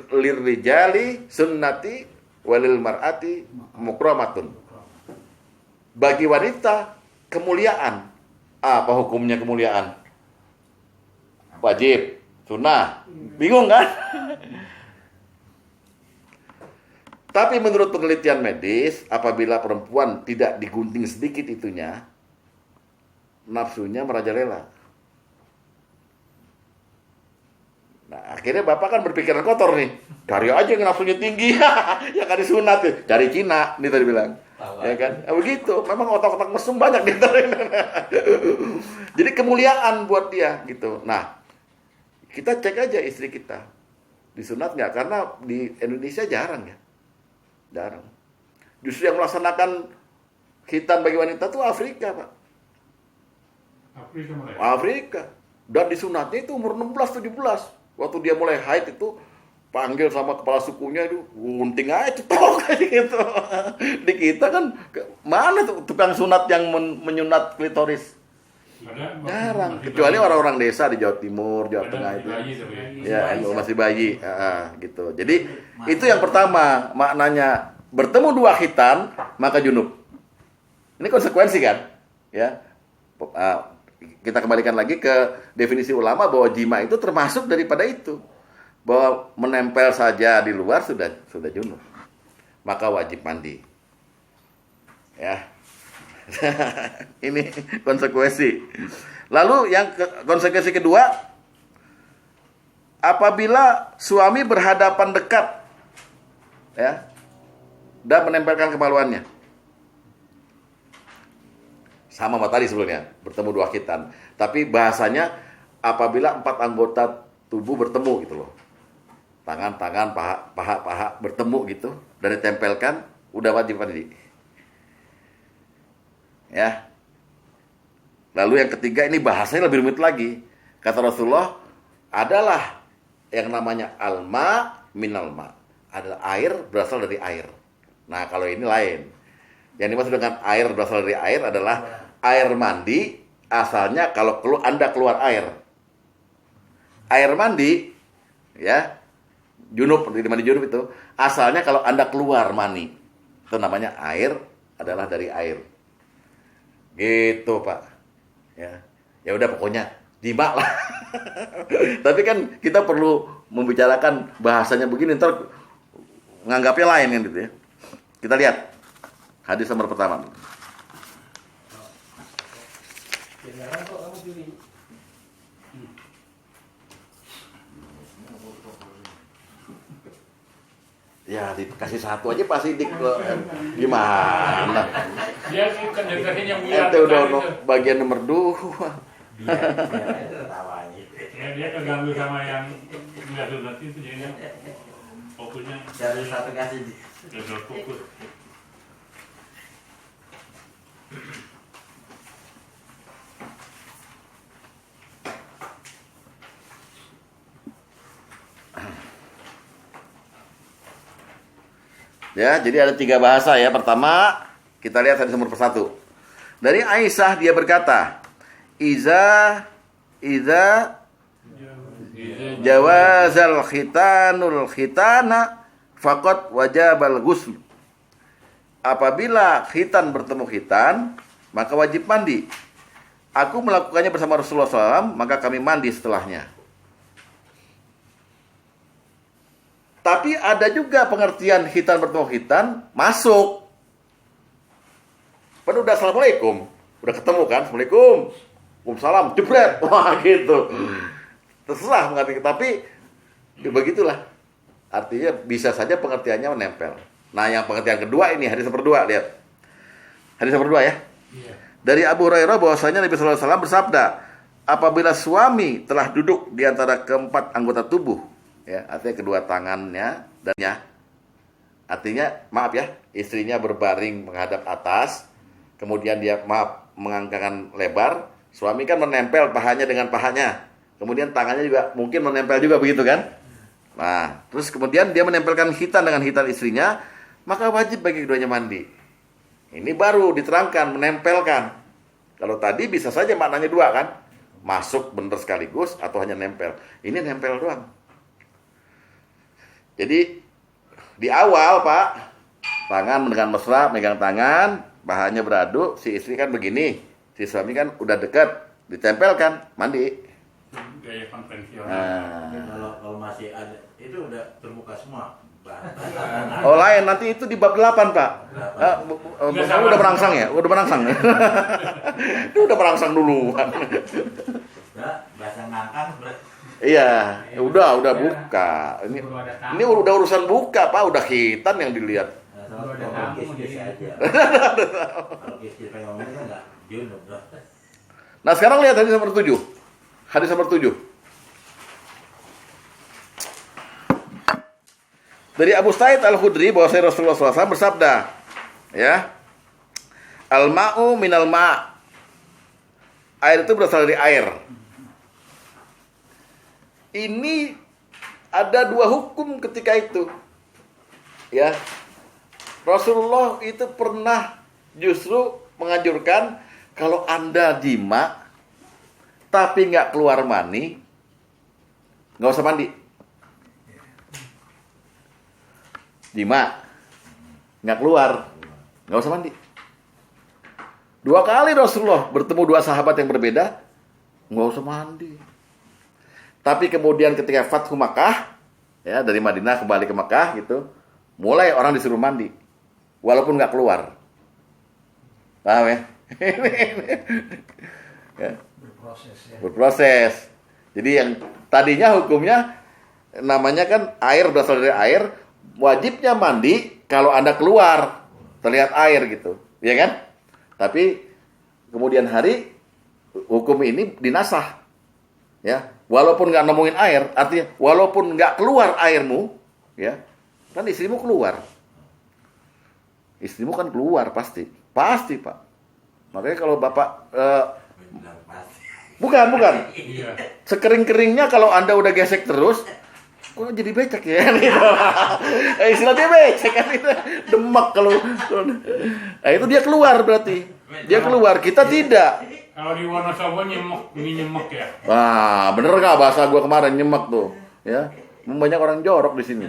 lirijali sunnati walil mar'ati mukramatun. Bagi wanita kemuliaan. Apa hukumnya kemuliaan? Wajib, sunnah. Bingung kan? Tapi menurut penelitian medis, apabila perempuan tidak digunting sedikit itunya, nafsunya merajalela. Nah, akhirnya bapak kan berpikiran kotor nih. Cari aja yang nafsunya tinggi, yang kan disunat tuh. Cari Cina, nih tadi bilang. Ya kan? Begitu. Memang otak-otak mesum banyak di Jadi kemuliaan buat dia gitu. Nah, kita cek aja istri kita disunat nggak? Karena di Indonesia jarang ya. Jarang. Justru yang melaksanakan khitan bagi wanita tuh Afrika, Pak. Afrika mereka. Afrika. Dan disunatnya itu umur 16-17. Waktu dia mulai haid itu panggil sama kepala sukunya itu gunting aja cetok kayak gitu. Di kita kan mana tuh tukang sunat yang menyunat klitoris? Ada, Jarang, masih kecuali bayi. orang-orang desa di Jawa Timur, Jawa Ada Tengah masih itu. bayi tapi Ya, masih bayi, gitu. Jadi itu yang pertama maknanya bertemu dua khitan maka junub. Ini konsekuensi kan, ya. Kita kembalikan lagi ke definisi ulama bahwa jima itu termasuk daripada itu, bahwa menempel saja di luar sudah junub, maka wajib mandi. Ya. Ini konsekuensi. Lalu yang konsekuensi kedua, apabila suami berhadapan dekat, ya, dan menempelkan kemaluannya, sama sama tadi sebelumnya, bertemu dua khitan. Tapi bahasanya apabila 4 anggota tubuh bertemu gitu loh, tangan, paha bertemu gitu, dan ditempelkan, udah wajib mandi. Ya. Lalu yang ketiga, ini bahasanya lebih rumit lagi. Kata Rasulullah, adalah yang namanya alma minal ma. Adalah air berasal dari air. Nah, kalau ini lain. Yang dimaksud dengan air berasal dari air adalah air mandi asalnya kalau Anda keluar air. Air mandi, ya, junub, mandi junub itu asalnya kalau Anda keluar mani. Itu namanya air adalah dari air. Gitu, Pak. Ya udah pokoknya jima lah. Tapi kan kita perlu membicarakan bahasanya begini, ntar nganggapnya lain kan gitu ya. Kita lihat hadis nomor pertama. Jangan kok kamu pilih. Ya dikasih satu aja pasti gimana? dia sih kan dekatnya yang bulat Ente udah itu. bagian nomor 2. Biar itu ketawanya. Ya, dia keganggu sama yang nggak sunat itu jadinya fokusnya Dari satu kasih di gagal fokus. Ya, jadi ada 3 bahasa ya. Pertama, kita lihat hadis nomor 1. Dari Aisyah dia berkata, Iza jawazal khitanul khitana faqad wajabal ghusl. Apabila khitan bertemu khitan, maka wajib mandi. Aku melakukannya bersama Rasulullah SAW, maka kami mandi setelahnya. Tapi ada juga pengertian khitan bertemu khitan masuk. Padahal udah assalamualaikum, udah ketemu kan, assalamualaikum, waalaikumsalam, jebret, wah gitu. Terserah mengerti, tapi ya begitulah. Artinya bisa saja pengertiannya menempel. Nah, yang pengertian kedua ini hadis nomor 2, lihat. Hadis nomor 2 ya. Iya. Dari Abu Hurairah bahwasanya Nabi sallallahu alaihi wasallam bersabda, apabila suami telah duduk di antara keempat anggota tubuh, ya, artinya kedua tangannya dan ya. Artinya, maaf ya, istrinya berbaring menghadap atas, kemudian dia mengangkatkan lebar, suami kan menempel pahanya dengan pahanya. Kemudian tangannya juga mungkin menempel juga begitu kan? Nah, terus kemudian dia menempelkan khitan dengan khitan istrinya, maka wajib bagi keduanya mandi. Ini baru diterangkan, menempelkan. Kalau tadi bisa saja maknanya 2 kan? Masuk bener sekaligus atau hanya nempel. Ini nempel doang. Jadi di awal, Pak, tangan dengan mesra, megang tangan, pahanya beradu, si istri kan begini, si suami kan udah dekat, ditempelkan, mandi. Gaya konvensional. Nah. Kalau masih ada itu udah terbuka semua. Oh lain, nanti itu di bab 8, Pak. Kamu udah merangsang ya? Udah merangsang. Itu udah merangsang duluan. Udah bahasa ngangkang berarti. Iya, udah buka. Ini udah urusan buka, Pak. Udah khitan yang dilihat. Kalau kis-kis aja. Kalau kis-kis pengen ngomong kan enggak junub dah. Nah, sekarang lihat hadis nomor 7. Hadis nomor 7. Dari Abu Sa'id Al-Khudri bahwa Rasulullah SAW bersabda, ya, al-ma'u minal ma'. Air itu berasal dari air. Ini ada dua hukum ketika itu. Ya. Rasulullah itu pernah justru menganjurkan kalau Anda jima tapi nggak keluar mani, nggak usah mandi. Jima nggak keluar, nggak usah mandi. 2 kali Rasulullah bertemu 2 sahabat yang berbeda, nggak usah mandi. Tapi kemudian ketika Fathu Makkah, ya dari Madinah kembali ke Makkah gitu, mulai orang disuruh mandi, walaupun nggak keluar. Paham ya? Ya. Berproses ya. Berproses. Jadi yang tadinya hukumnya namanya kan air berasal dari air, wajibnya mandi kalau Anda keluar terlihat air gitu, ya kan? Tapi kemudian hari hukum ini dinasah, ya. Walaupun nggak nemuin air, artinya walaupun nggak keluar airmu, ya, kan istrimu keluar. Istrimu kan keluar pasti Pak. Makanya kalau bapak Bilang pasti. bukan. Iya. Sekering-keringnya kalau Anda udah gesek terus, kok jadi becek ya? Gitu. Istilahnya becek kan itu. Demak kalau. Nah, itu dia keluar berarti. Dia keluar, kita tidak. Kalau di Wonosobo nyemek ya. Wah, bener nggak bahasa gua kemarin nyemek tuh, ya? Banyak orang jorok di sini.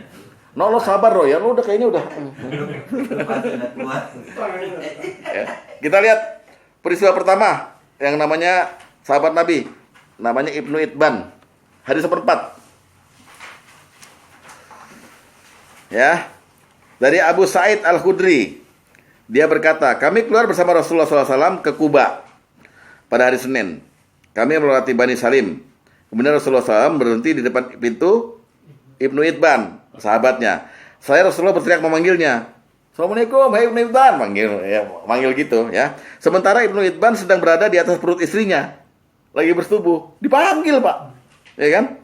No, lo sabar lo ya, lo udah kayaknya udah. Pasti udah keluar. Ya. Kita lihat peristiwa pertama yang namanya sahabat Nabi, namanya Ibnu Itban, hadis seperempat. Ya, dari Abu Sa'id Al-Khudri, dia berkata, kami keluar bersama Rasulullah SAW ke Kuba pada hari Senin. Kami melewati Bani Salim. Kemudian Rasulullah SAW berhenti di depan pintu Ibnu Itban, sahabatnya. Rasulullah berteriak memanggilnya. Assalamualaikum, hai Ibnu Itban, manggil gitu ya. Sementara Ibnu Itban sedang berada di atas perut istrinya, lagi bersetubuh, dipanggil Pak, ya kan?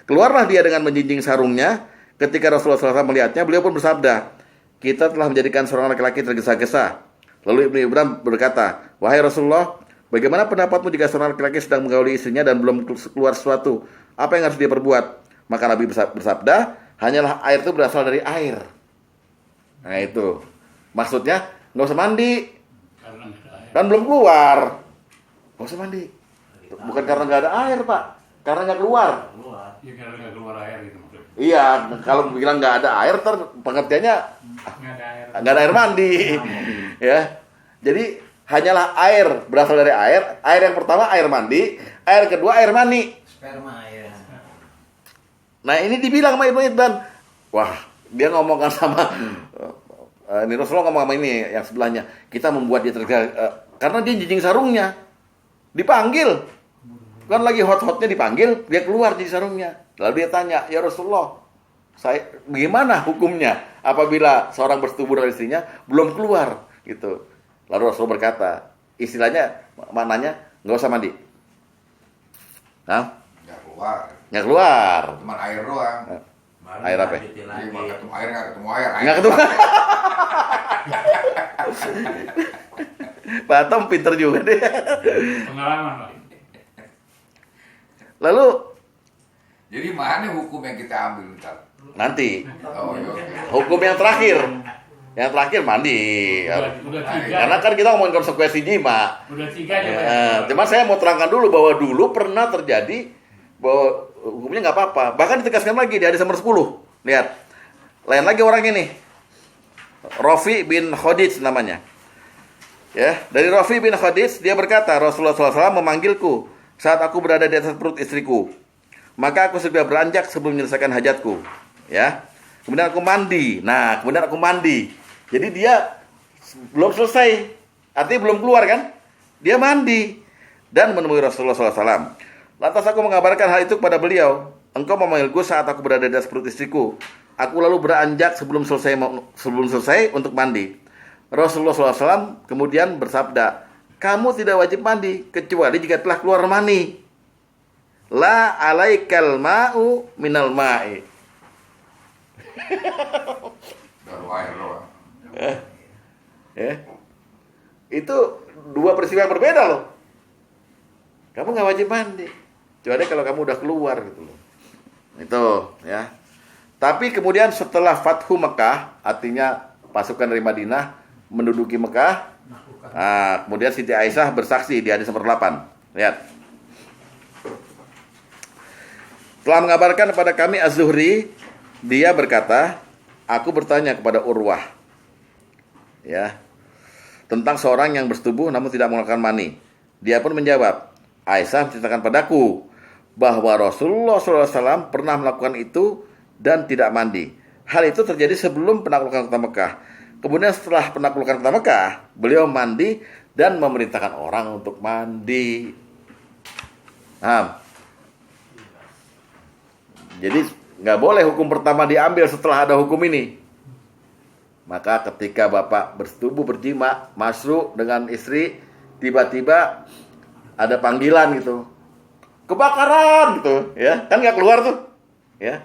Keluarlah dia dengan menjinjing sarungnya. Ketika Rasulullah SAW melihatnya, beliau pun bersabda, kita telah menjadikan seorang laki-laki tergesa-gesa. Lalu Ibnu Itban berkata, wahai Rasulullah, bagaimana pendapatmu jika seorang laki-laki sedang menggauli istrinya dan belum keluar sesuatu? Apa yang harus dia perbuat? Maka Nabi bersabda, hanyalah air itu berasal dari air. Nah itu, maksudnya nggak usah mandi, Karena nggak ada air. kan belum keluar, nggak usah mandi. Bukan karena nggak ada air Pak, karena nggak keluar. Keluar. Ya karena nggak keluar air gitu maksudnya. Iya, kalau bilang nggak ada air, pengertiannya Nggak ada air. nggak ada air mandi, ya. Jadi hanyalah air berasal dari air. Air yang pertama air mandi, air kedua air mani. Sperma ya. Nah ini dibilang sama Ibnu Itban, wah dia ngomongkan sama ini Rasulullah ngomong sama ini yang sebelahnya, kita membuat dia karena dia jinjing sarungnya, dipanggil, kan lagi hot-hotnya dipanggil, dia keluar jinjing sarungnya, lalu dia tanya, ya Rasulullah, saya bagaimana hukumnya apabila seorang bersetubuh dengan istrinya belum keluar gitu. Lalu Rasulullah berkata, istilahnya maknanya nggak usah mandi, nah Nggak keluar. nggak keluar. Cuman air doang. Baru Air apa? lanjutin Jadi lagi. mau ketemu air nggak ketemu air. Nggak ketemu. Pak Tom pinter juga deh. Pengalaman Pak. Lalu Jadi mana hukum yang kita ambil ntar? nanti Oh iya. Oke. hukum yang terakhir. Yang terakhir mandi. Udah 3. Karena kan kita ngomongin konsekuensi jima. Udah 3 aja Pak. Cuman saya mau terangkan dulu bahwa dulu pernah terjadi bahwa hukumnya nggak apa-apa. Bahkan ditegaskan lagi di hadis nomor 10. Lihat. Lain lagi orang ini. Rafi bin Khadij namanya. Ya, dari Rafi bin Khadij dia berkata, Rasulullah SAW memanggilku saat aku berada di atas perut istriku. Maka aku segera beranjak sebelum menyelesaikan hajatku. Ya. Kemudian aku mandi. Nah, kemudian aku mandi. Jadi dia belum selesai. Artinya belum keluar kan? Dia mandi dan menemui Rasulullah SAW. Lantas aku mengabarkan hal itu kepada beliau. Engkau memanggilku saat aku berada di atas perut istriku. Aku lalu beranjak sebelum selesai untuk mandi. Rasulullah SAW kemudian bersabda, kamu tidak wajib mandi kecuali jika telah keluar mani. La alaikal ma'u minal ma'i. Baru air doang. Ya. Itu dua peristiwa yang berbeda loh. Kamu nggak wajib mandi, kecuali kalau kamu udah keluar gitu loh. Itu ya. Tapi kemudian setelah Fathu Mekah, artinya pasukan dari Madinah menduduki Mekah, kemudian Siti Aisyah bersaksi di hadis nomor 8. Lihat. Telah mengabarkan kepada kami Az-Zuhri, dia berkata, aku bertanya kepada Urwah, ya, tentang seorang yang bersetubuh namun tidak mengeluarkan mani. Dia pun menjawab, Aisyah menceritakan padaku bahwa Rasulullah SAW pernah melakukan itu dan tidak mandi. Hal itu terjadi sebelum penaklukan kota Mekah. Kemudian setelah penaklukan kota Mekah, beliau mandi dan memerintahkan orang untuk mandi. Jadi nggak boleh hukum pertama diambil setelah ada hukum ini. Maka ketika bapak bersetubuh berjima, masuk dengan istri, tiba-tiba ada panggilan gitu, kebakaran gitu, ya kan nggak keluar tuh, ya.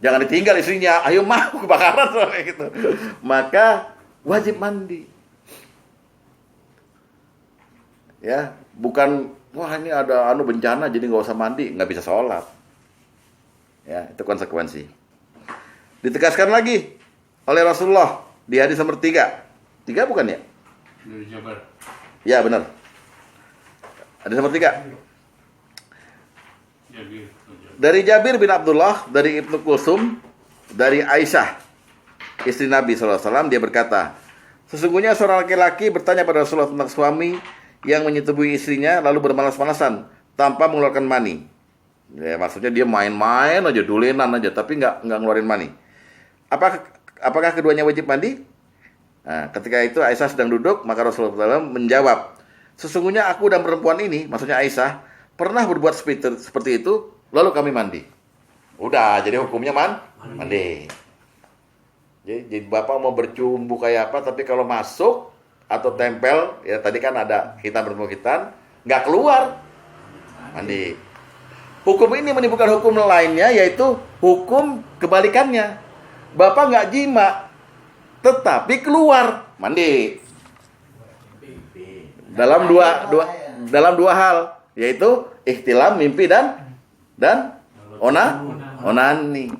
Jangan ditinggal istrinya, ayo mah kebakaran soalnya gitu. Maka wajib mandi. Ya, bukan wah ini ada bencana jadi nggak usah mandi, nggak bisa sholat. Ya, itu konsekuensi. Ditegaskan lagi oleh Rasulullah di hadis nomor 3. 3 bukan ya? Dari Jabar. Ya, benar. Hadis nomor 3. Jabir. Dari Jabir bin Abdullah, dari Ibnu Kulsum, dari Aisyah, istri Nabi SAW, dia berkata, sesungguhnya seorang laki-laki bertanya pada Rasulullah tentang suami yang menyetubuhi istrinya lalu bermalas-malasan tanpa mengeluarkan mani. Ya, maksudnya dia main-main aja, dulenan aja, tapi nggak ngeluarin mani. Apakah keduanya wajib mandi? Nah, ketika itu Aisyah sedang duduk, maka Rasulullah SAW menjawab, sesungguhnya aku dan perempuan ini, maksudnya Aisyah, pernah berbuat seperti itu, lalu kami mandi. Udah, jadi hukumnya mandi. Jadi bapak mau bercumbu kayak apa, tapi kalau masuk atau tempel, ya tadi kan ada hitam bertemu hitam, nggak keluar, mandi. Hukum ini menimbulkan hukum lainnya, yaitu hukum kebalikannya. Bapak nggak jima, tetapi keluar, mandi. Dalam dua hal, yaitu ihtilam, mimpi dan onani.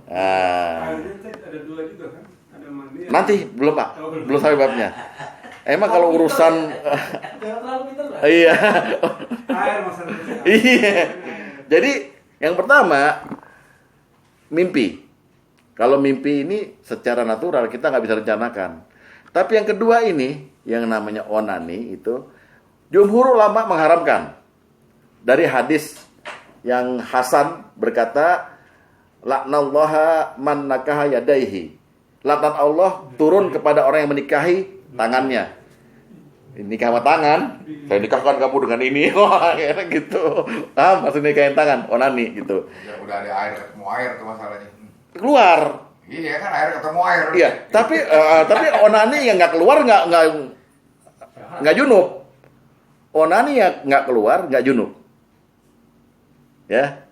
Airnya ada 2 juga kan? Ada mandi. Nanti belum Pak, belum sampai babnya. Emang kalau urusan Jangan terlalu pintar lah. iya. Air masalahnya. Iya. Jadi yang pertama mimpi. Kalau mimpi ini secara natural kita nggak bisa rencanakan. Tapi yang kedua ini yang namanya onani itu jumhur ulama mengharamkan. Dari hadis yang Hasan berkata, laknallaha man nakaha yadaihi. Laknat Allah turun kepada orang yang menikahi tangannya. Nikah sama tangan, saya nikahkan kamu dengan ini. Wah, kayak gitu. Maksudnya nikahin tangan, onani gitu. Ya, udah ada air ketemu air tuh masalahnya. Keluar. Iya kan air ketemu air. Iya, tapi onani yang nggak keluar nggak junub. Onani yang nggak keluar nggak junub. Ya,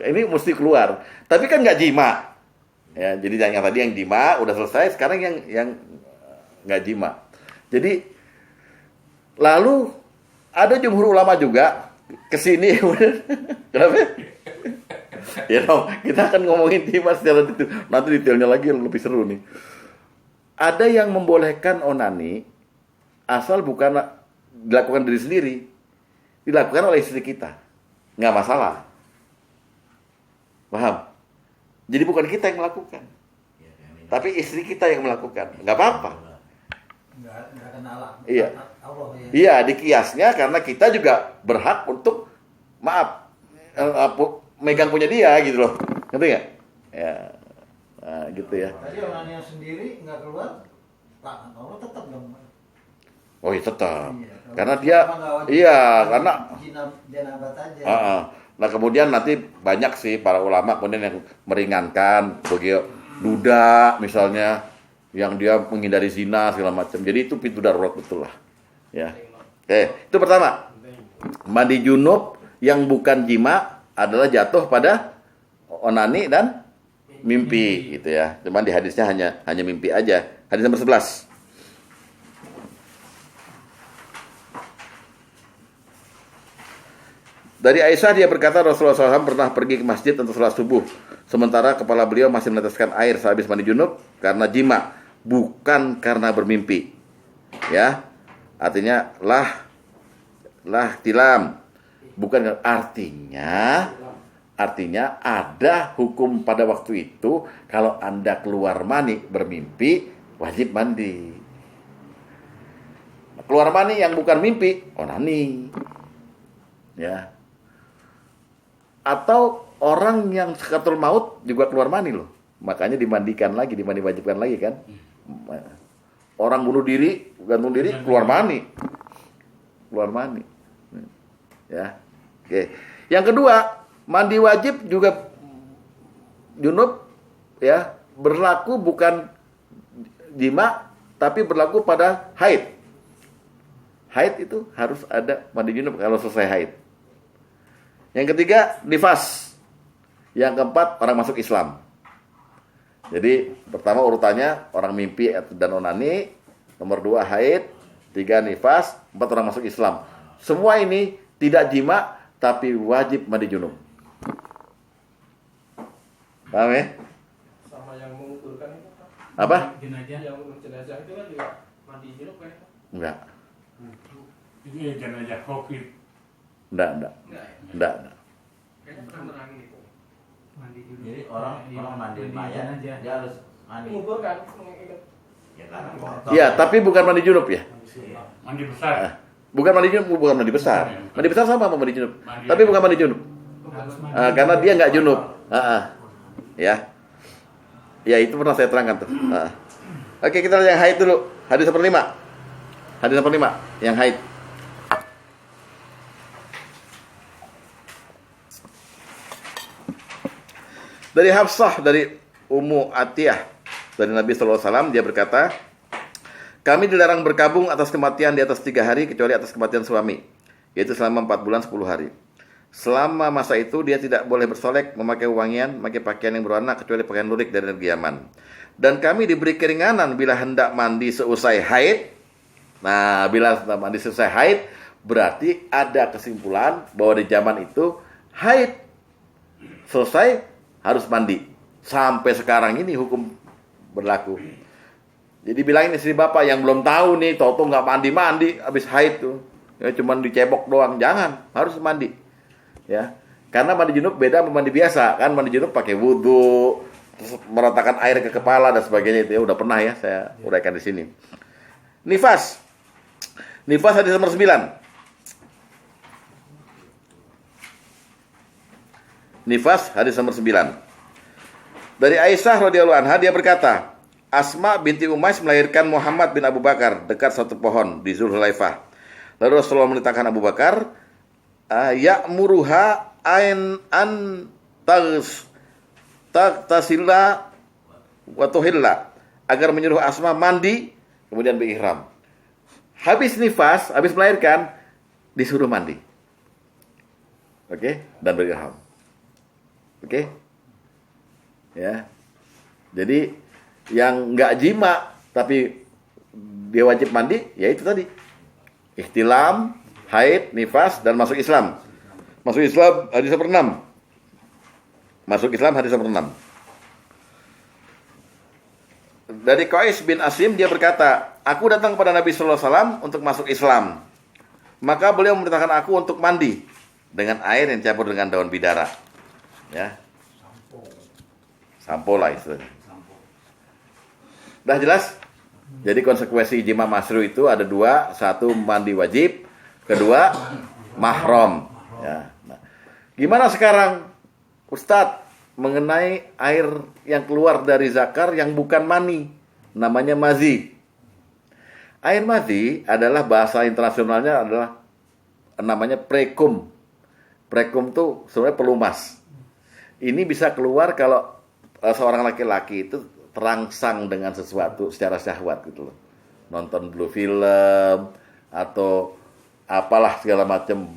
ini mesti keluar. Tapi kan nggak jima. Ya, jadi yang tadi yang jima udah selesai. Sekarang yang nggak jima. Jadi lalu ada jumhur ulama juga kesini. Kenapa? Ya dong, kita akan ngomongin jima secara detail. Nanti detailnya lagi lebih seru nih. Ada yang membolehkan onani asal bukan dilakukan diri sendiri, dilakukan oleh istri kita, nggak masalah. Paham? Jadi bukan kita yang melakukan, tapi istri kita yang melakukan, nggak apa-apa. Nggak kenal Iya. Allah ya. Iya, di kiasnya karena kita juga berhak untuk megang punya dia gitu loh, ngerti nggak? Ya, nah, gitu ya. Tadi orang yang sendiri nggak keluar, tangan Allah tetap dong. Oh iya tetap, Iya, karena dia, nggak wajib. iya karena. Janabat aja. Nah kemudian nanti banyak sih para ulama kemudian yang meringankan, begitu duda misalnya, yang dia menghindari zina segala macam. Jadi itu pintu darurat betul lah. Ya. Oke, itu pertama. Mandi junub yang bukan jima adalah jatuh pada onani dan mimpi gitu ya. Cuman di hadisnya hanya mimpi aja. Hadis nomor 11. Dari Aisyah dia berkata Rasulullah SAW pernah pergi ke masjid untuk sholat subuh. sementara kepala beliau masih meneteskan air sehabis mandi junub karena jima, bukan karena bermimpi. Ya, artinya lah tilam, bukan, artinya ada hukum pada waktu itu kalau Anda keluar mani bermimpi wajib mandi. Keluar mani yang bukan mimpi onani. Ya. Atau orang yang sakatul maut juga keluar mani loh. Makanya dimandikan lagi, wajibkan lagi kan. Orang bunuh diri, gantung diri, keluar mani. Ya. Oke. Yang kedua, mandi wajib juga junub ya, berlaku bukan jima tapi berlaku pada haid. Haid itu harus ada mandi junub kalau selesai haid. Yang ketiga, nifas. Yang keempat, orang masuk Islam. Jadi, pertama urutannya orang mimpi dan onani, nomor 2 haid, 3 nifas, 4 orang masuk Islam. Semua ini tidak jima tapi wajib mandi junub. Paham ya? Sama yang menguburkan itu Pak. Apa? Jenazah. Yang mengubur jenazah itu kan juga mandi junub kan Pak? Enggak. Itu ya jenazah COVID. Enggak. Kayaknya pernah nerangin itu. Mandi dulu. Jadi orang mandi mayat dia harus mandi. Mengubur kan? Mengingat. Ya karena kotor. Iya, tapi bukan mandi junub ya. Mandi besar. Bukan mandi junub, bukan mandi besar. Mandi besar sama sama mandi junub. Mandi Tapi bukan mandi junub. Harus mandi. Karena dia nggak junub. Ya. Ya, itu pernah saya terangkan tuh. Oke, kita lihat yang haid dulu. Hadis 1/5. Hadis 1/5 yang haid. Dari Hafsah dari Ummu Atiyah dari Nabi SAW, dia berkata, kami dilarang berkabung atas kematian di atas 3 hari kecuali atas kematian suami, yaitu selama 4 bulan 10 hari. Selama masa itu dia tidak boleh bersolek, memakai wangian, memakai pakaian yang berwarna kecuali pakaian lurik dari negeri Yaman. Dan kami diberi keringanan bila hendak mandi seusai haid. Nah, bila hendak mandi seusai haid berarti ada kesimpulan bahwa di zaman itu haid selesai harus mandi. Sampai sekarang ini hukum berlaku. Jadi bilangin istri bapak yang belum tahu nih, tahu nggak mandi habis haid tuh, ya cuman dicebok doang, jangan, harus mandi. Ya, karena mandi junub beda sama mandi biasa. Kan mandi junub pakai wudhu, terus meratakan air ke kepala dan sebagainya, itu ya udah pernah ya saya uraikan di sini. Nifas hadis nomor 9. Nifas hadis nomor 9. Dari Aisyah radhiyallahu anha, dia berkata, Asma binti Umais melahirkan Muhammad bin Abu Bakar dekat satu pohon di Zulhulaifah. Lalu Rasulullah memerintahkan Abu Bakar, ya'muruha an tasilla wa tuhilla, agar menyuruh Asma mandi kemudian berihram. Habis nifas, habis melahirkan, disuruh mandi. Oke, dan berihram. Oke. Ya. Jadi yang enggak jima tapi dia wajib mandi, yaitu tadi ihtilam, haid, nifas, dan masuk Islam. Masuk Islam hadis 6. Masuk Islam hadis 6. Dari Qais bin Asim, dia berkata, aku datang kepada Nabi sallallahu alaihi wasallam untuk masuk Islam. Maka beliau memerintahkan aku untuk mandi dengan air yang campur dengan daun bidara. Ya. Sampo lah istilahnya. Dah jelas? Jadi konsekuensi ijma masru itu ada 2, 1 mandi wajib, kedua mahram. Ya. Nah, gimana sekarang Ustadz mengenai air yang keluar dari zakar yang bukan mani, namanya mazi. Air mazi adalah bahasa internasionalnya adalah namanya prekum. Prekum tuh sebenarnya pelumas. Ini bisa keluar kalau seorang laki-laki itu terangsang dengan sesuatu secara syahwat gitu loh. Nonton blue film atau apalah segala macam,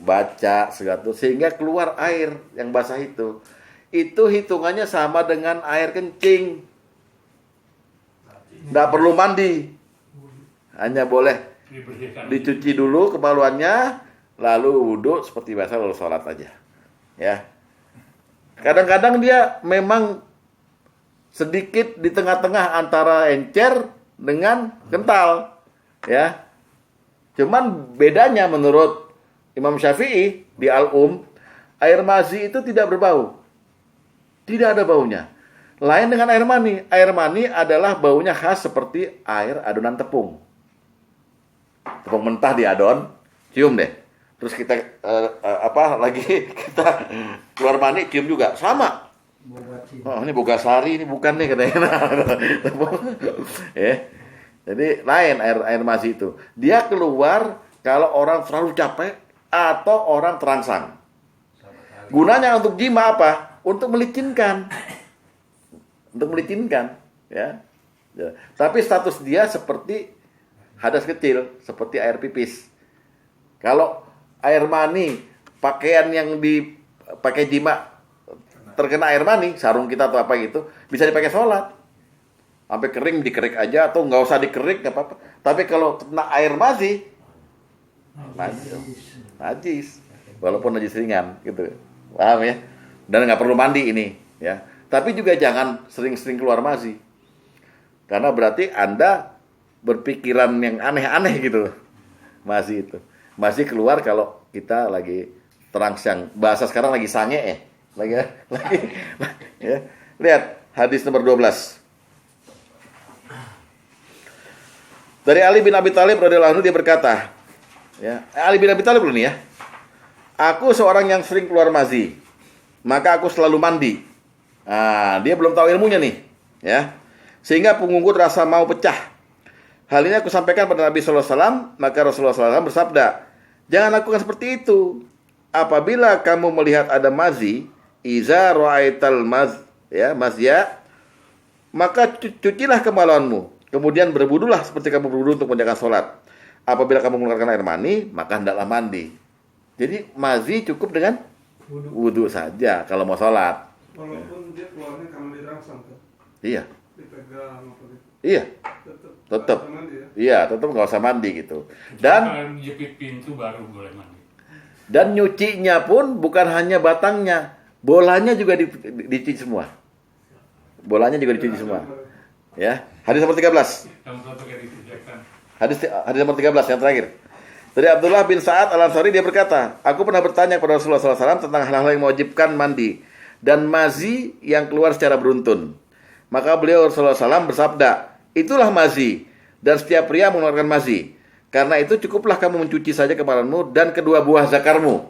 baca segala itu, sehingga keluar air yang basah itu. Itu hitungannya sama dengan air kencing. Nggak perlu mandi. Hanya boleh dicuci dulu kemaluannya, lalu wudhu seperti biasa, lalu sholat aja. Ya. Kadang-kadang dia memang sedikit di tengah-tengah antara encer dengan kental, ya. Cuman bedanya menurut Imam Syafi'i di Al-Um, air mazi itu tidak berbau. Tidak ada baunya. Lain dengan air mani. Air mani adalah baunya khas seperti air adonan tepung. Tepung mentah diadon, cium deh. Terus kita kita keluar mani cium juga, sama. Oh, ini Bogasari, ini bukan nih katanya. Jadi lain air mazi itu. Dia keluar kalau orang terlalu capek atau orang terangsang. Gunanya untuk jima apa? Untuk melicinkan. Untuk melicinkan, ya. Tapi status dia seperti hadas kecil, seperti air pipis. Kalau air mani, pakaian yang dipakai jima terkena air mani, sarung kita atau apa gitu, bisa dipakai sholat. Sampai kering, dikerik aja, atau nggak usah dikerik, nggak apa-apa. Tapi kalau kena air mazi, najis. Walaupun najis ringan, gitu. Paham ya? Dan nggak perlu mandi ini, ya. Tapi juga jangan sering-sering keluar mazi. Karena berarti Anda berpikiran yang aneh-aneh gitu. Mazi itu. Mazi keluar kalau kita lagi terangsang. Bahasa sekarang lagi sange lagi ya. Lihat hadis nomor 12. Dari Ali bin Abi Thalib radhiyallahu anhu dia berkata, ya, Ali bin Abi Thalib dulu nih ya. Aku seorang yang sering keluar mazi, maka aku selalu mandi. Nah, dia belum tahu ilmunya nih, ya. Sehingga punggungku terasa mau pecah. Hal ini aku sampaikan pada Nabi sallallahu alaihi wasallam, maka Rasulullah sallallahu alaihi wasallam bersabda, "Jangan lakukan seperti itu. Apabila kamu melihat ada mazi, iza ra'aital mazya, maka cucilah kemaluanmu. Kemudian berwudulah seperti kamu berwudu untuk menjalankan sholat. Apabila kamu mengeluarkan air mani, maka hendaklah mandi." Jadi mazi cukup dengan wudu saja kalau mau sholat. Walaupun dia keluarnya karena dirangsang kan? Iya. Dipegang apa gitu. Iya. Tetap. Iya, tetap nggak usah mandi gitu. Dan kalau jepit pintu baru boleh mandi. Dan nyucinya pun bukan hanya batangnya, bolanya juga dicuci semua. Bolanya juga dicuci semua. Ya, hadis nomor 13. Yang satu kayak dikerjakan. Hadis nomor 13 yang terakhir. Dari Abdullah bin Sa'ad Al-Ansari dia berkata, aku pernah bertanya kepada Rasulullah SAW tentang hal-hal yang mewajibkan mandi dan mazi yang keluar secara beruntun. Maka beliau Rasulullah SAW bersabda, itulah mazi dan setiap pria mengeluarkan mazi. Karena itu cukuplah kamu mencuci saja kepalamu dan kedua buah zakarmu.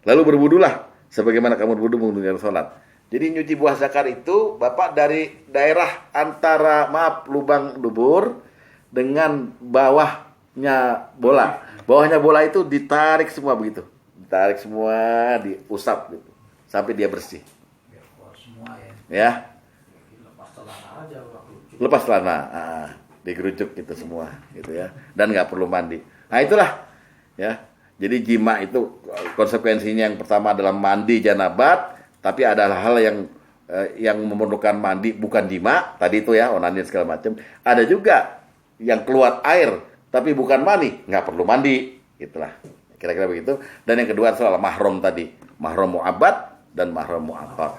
Lalu berwudulah sebagaimana kamu berwudu menunaikan sholat. Jadi nyuci buah zakar itu Bapak dari daerah antara lubang dubur dengan bawahnya bola. Bawahnya bola itu ditarik semua begitu. Ditarik semua, diusap gitu. Sampai dia bersih. Biar keluar semua ya. Ya. Lepas celana aja waktu cuci. Lepas celana, digerucuk gitu semua gitu ya. Dan nggak perlu mandi. Nah itulah ya. Jadi jima itu konsekuensinya yang pertama adalah mandi janabat, tapi ada hal yang memerlukan mandi bukan jima, tadi itu ya onani segala macam. Ada juga yang keluar air tapi bukan mani, nggak perlu mandi, gitulah. Kira-kira begitu. Dan yang kedua soal mahram tadi, mahram mu'abbad dan mahram mu'aqqad.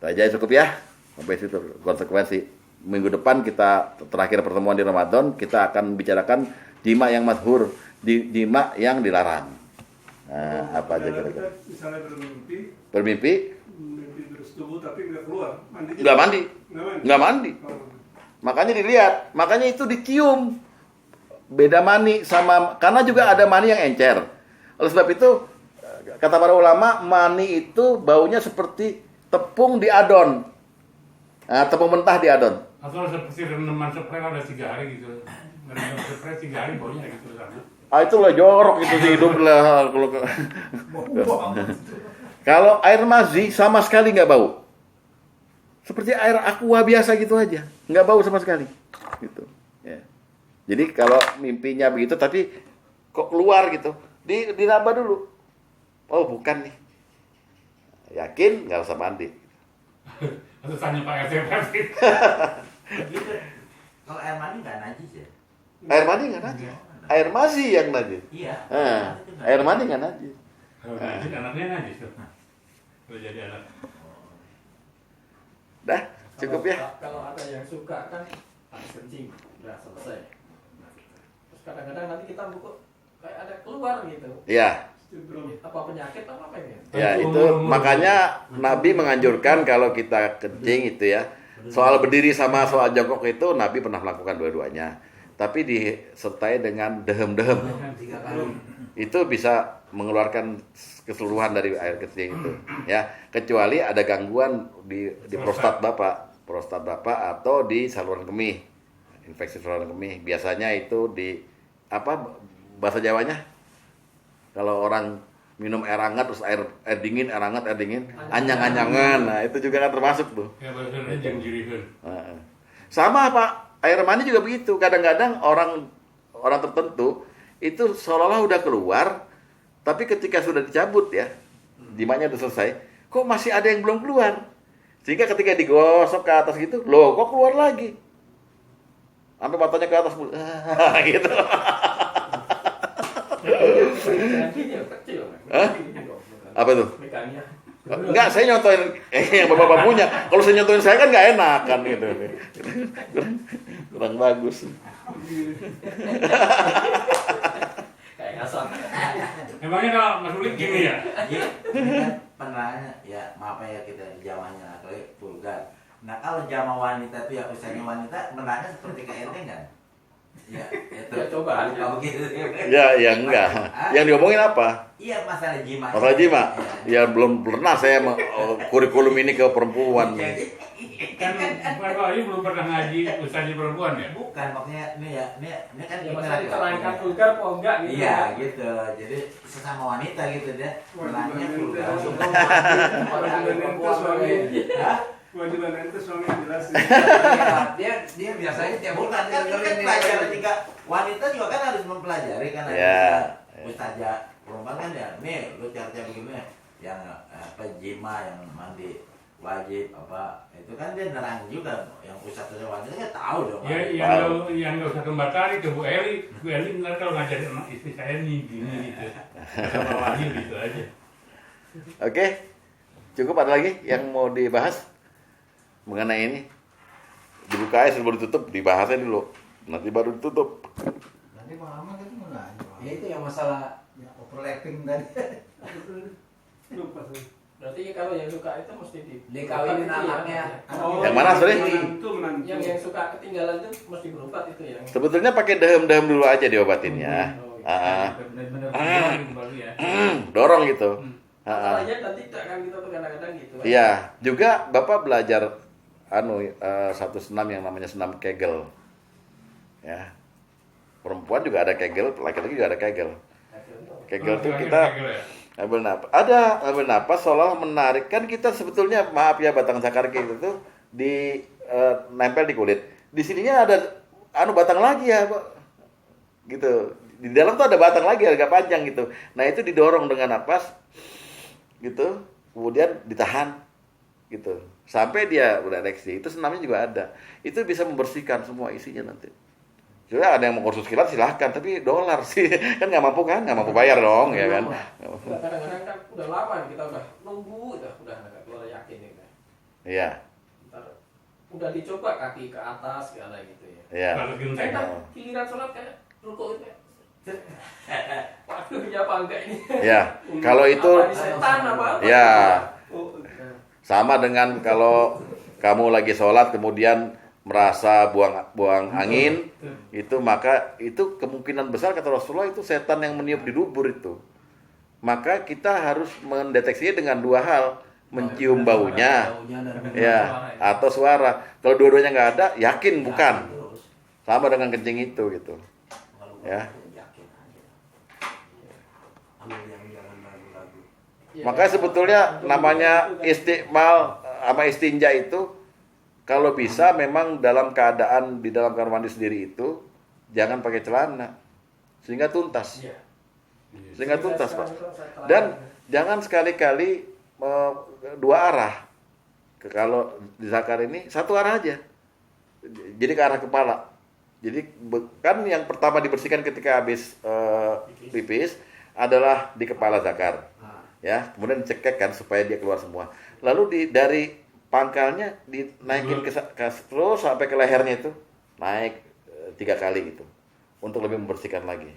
Aja cukup ya. Sampai situ konsekuensi. Minggu depan kita terakhir pertemuan di Ramadan, kita akan bicarakan jima yang mazhur, jima yang dilarang. Nah, apa aja kira-kira? Misalnya Bermimpi mimpi bersetubuh tapi nggak keluar. nggak mandi. Nggak mandi. Makanya dilihat, makanya itu dicium. Beda mani sama, karena juga ada mani yang encer. Oleh sebab itu, kata para ulama, mani itu baunya seperti tepung diadon. Nah, tepung mentah diadon. Atau seperti reneman spray ada 3 hari gitu. Reneman spray 3 hari baunya gitu sama. Itu lah jorok itu di hidup lah. Kalau air mazi sama sekali nggak bau. Seperti air aqua biasa gitu aja, nggak bau sama sekali. Gitu. Ya. Jadi kalau mimpinya begitu, tapi kok keluar gitu, dinambah dulu. Oh bukan nih. Yakin nggak usah mandi. Atau tanya Pak RT pasti. Gitu. Kalau air mani nggak najis ya? Air mandi nggak najis. Air mazi yang najis. Iya. Air mandi nggak najis. Kalau najis anaknya najis tuh. Kalau jadi anak. Dah, cukup ya. Kalau ada yang suka kan habis kencing, udah selesai. Terus kadang-kadang nanti kita buku kayak ada keluar gitu. Ya. Apa penyakit apa pengen? Ya itu makanya Nabi menganjurkan kalau kita kencing itu ya, soal berdiri sama soal jongkok itu Nabi pernah melakukan dua-duanya, tapi disertai dengan dehem-dehem. 3 kali. Itu bisa mengeluarkan keseluruhan dari air kencing itu ya, kecuali ada gangguan di prostat bapak atau di saluran kemih, infeksi saluran kemih. Biasanya itu di apa bahasa Jawanya, kalau orang minum air hangat terus air dingin, air hangat, air dingin, anyang-anyangan. Nah, itu juga kan termasuk tuh. Ya bahasanya jang-jirihan. Sama Pak, air mani juga begitu. Kadang-kadang orang tertentu itu seolah-olah udah keluar, tapi ketika sudah dicabut ya, jimatnya udah selesai, kok masih ada yang belum keluar. Sehingga ketika digosok ke atas gitu, loh kok keluar lagi. Sampai matanya ke atas gitu. Hah? Apa tuh? Mekanya. Enggak, saya nyontohin yang bapak-bapak punya. Kalau saya nyontohin saya kan nggak enak kan gitu. Kurang bagus. Kayak ngasal. Emangnya kalau Mas Ulik gini ya? Iya, ini kan penerangannya ya maaf ya kita zamannya atau vulgar. Nah kalau zaman wanita itu ya usianya wanita penerangannya seperti ke ente kan? Ya, itu Ya, coba aja. kalau begitu. Ya enggak. Yang diomongin apa? Iya masalah jima. Masalah jima. Ya belum pernah saya kurikulum ini ke perempuan. Kan Bapak ini belum pernah ngaji ustazi perempuan ya? Bukan maksudnya ini kan Ya masa diterangkan vulgar apa enggak gitu. Iya gitu. Jadi sesama wanita gitu dia. Penerangannya vulgar. Kewajiban ente suami. Hah? Kewajiban ente suami jelasin. Iya, dia biasanya tiap Bukan bulan kan dengerin pelajaran ini. juga wanita juga kan harus mempelajari kan Ya. ustazah perempuan kan ya nih lu cara begini yang apa jima yang mandi wajib apa itu kan dia nerang juga yang ustazah wanita kan tahu dong. Ya yang nggak usah kembar kali ke Bu Eli. Bu Eli ntar kalau ngajarin anak istri saya nih gini gitu. Sama Wahyu gitu aja. Oke. Cukup, ada lagi yang mau dibahas mengenai ini? Dibuka aja sebelum ditutup, dibahasnya dulu. Nanti baru ditutup. Nanti Pak Ahmad itu mau nanya. Ya itu yang masalah Ya, overlapping tadi. Lupa saya. Berarti kalau yang suka itu mesti Dikawinin berobat itu anaknya. ya. Yang mana, sorry? Menantu, menantu. Yang suka ketinggalan itu mesti berobat itu yang. Sebetulnya pakai dehem-dehem dulu aja diobatinnya. Oh, Benar-benar kembali ya. Dorong gitu. Masalahnya nanti tak kan kita tuh kadang-kadang gitu. Iya, juga Bapak belajar satu senam yang namanya senam Kegel. Ya. Perempuan juga ada Kegel, laki-laki juga ada Kegel. Kegel tuh kita ngambil napas. Ngambil napas seolah menarik. Kan kita sebetulnya, maaf ya, batang sakar itu tuh nempel di kulit. Di sininya ada batang lagi ya, Pak. Gitu. Di dalam tuh ada batang lagi agak panjang gitu. Nah, itu didorong dengan napas gitu. Kemudian ditahan gitu. Sampai dia udah ereksi. Itu senamnya juga ada. Itu bisa membersihkan semua isinya nanti. Jadi ada yang mau kursus kilat silahkan, tapi $, sih kan nggak mampu bayar dong ya kan. Kadang-kadang kan udah lama kita udah nunggu udah nggak keluar yakin ya. Iya. Ntar udah dicoba kaki ke atas segala gitu ya. Iya. Kalau genteng. Enak giliran sholat kayak rukuk itu. Waduh ya apa enggak ini? Ya, kalau itu Apa ini setan apa? ya Oh, sama dengan kalau kamu lagi sholat kemudian merasa buang angin itu, maka itu kemungkinan besar kata Rasulullah itu setan yang meniup di dubur itu. Maka kita harus mendeteksinya dengan dua hal, mencium baunya ya atau suara. Kalau dua-duanya nggak ada, yakin bukan. Sama dengan kencing itu gitu. Ya. Makanya sebetulnya namanya istiqmal sama istinja itu kalau bisa memang di dalam keadaan kamar mandi sendiri itu jangan pakai celana sehingga tuntas. Sehingga tuntas, Pak. Dan jangan sekali-kali dua arah. Kalau di zakar ini satu arah aja. Jadi ke arah kepala. Jadi kan yang pertama dibersihkan ketika habis pipis adalah di kepala zakar. ya, kemudian dicekek kan supaya dia keluar semua. Lalu dari pangkalnya dinaikin terus sampai ke lehernya itu naik 3 kali gitu untuk lebih membersihkan lagi.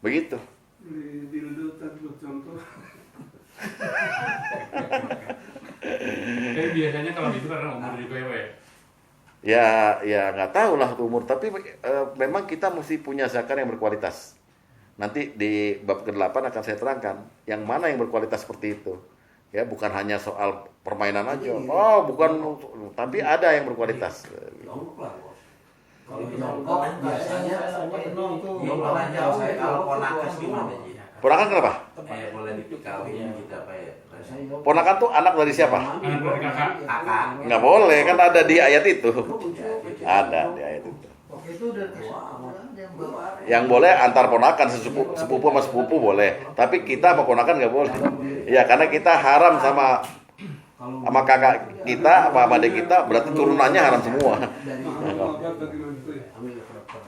Begitu. Di dildo tadi buat contoh. Tapi biasanya kalau itu karena umur juga ya. Ya nggak tahu lah umur, tapi memang kita mesti punya zakar yang berkualitas. Nanti di bab ke-8 akan saya terangkan yang mana yang berkualitas seperti itu. Ya, bukan hanya soal permainan aja. Oh, bukan, tapi ada yang berkualitas. Nongkrong lah, Bos. Kalau Kalau nongkrong kan biasanya Kalau ponakan gimana Ji? Ponakan kenapa? Boleh dikawin kita apa ya? Ponakan tuh anak dari siapa? Anak dari kakak. Kakak. Nggak boleh, kan ada di ayat itu. Ada di ayat itu. Waktu itu dari kesimpulan yang bawa Yang boleh antar ponakan, sepupu sama sepupu boleh. Tapi kita sama ponakan nggak boleh. Ya, karena kita haram sama kakak kita, sama adik kita, berarti turunannya haram semua. Mahram abad bagi menantu ya.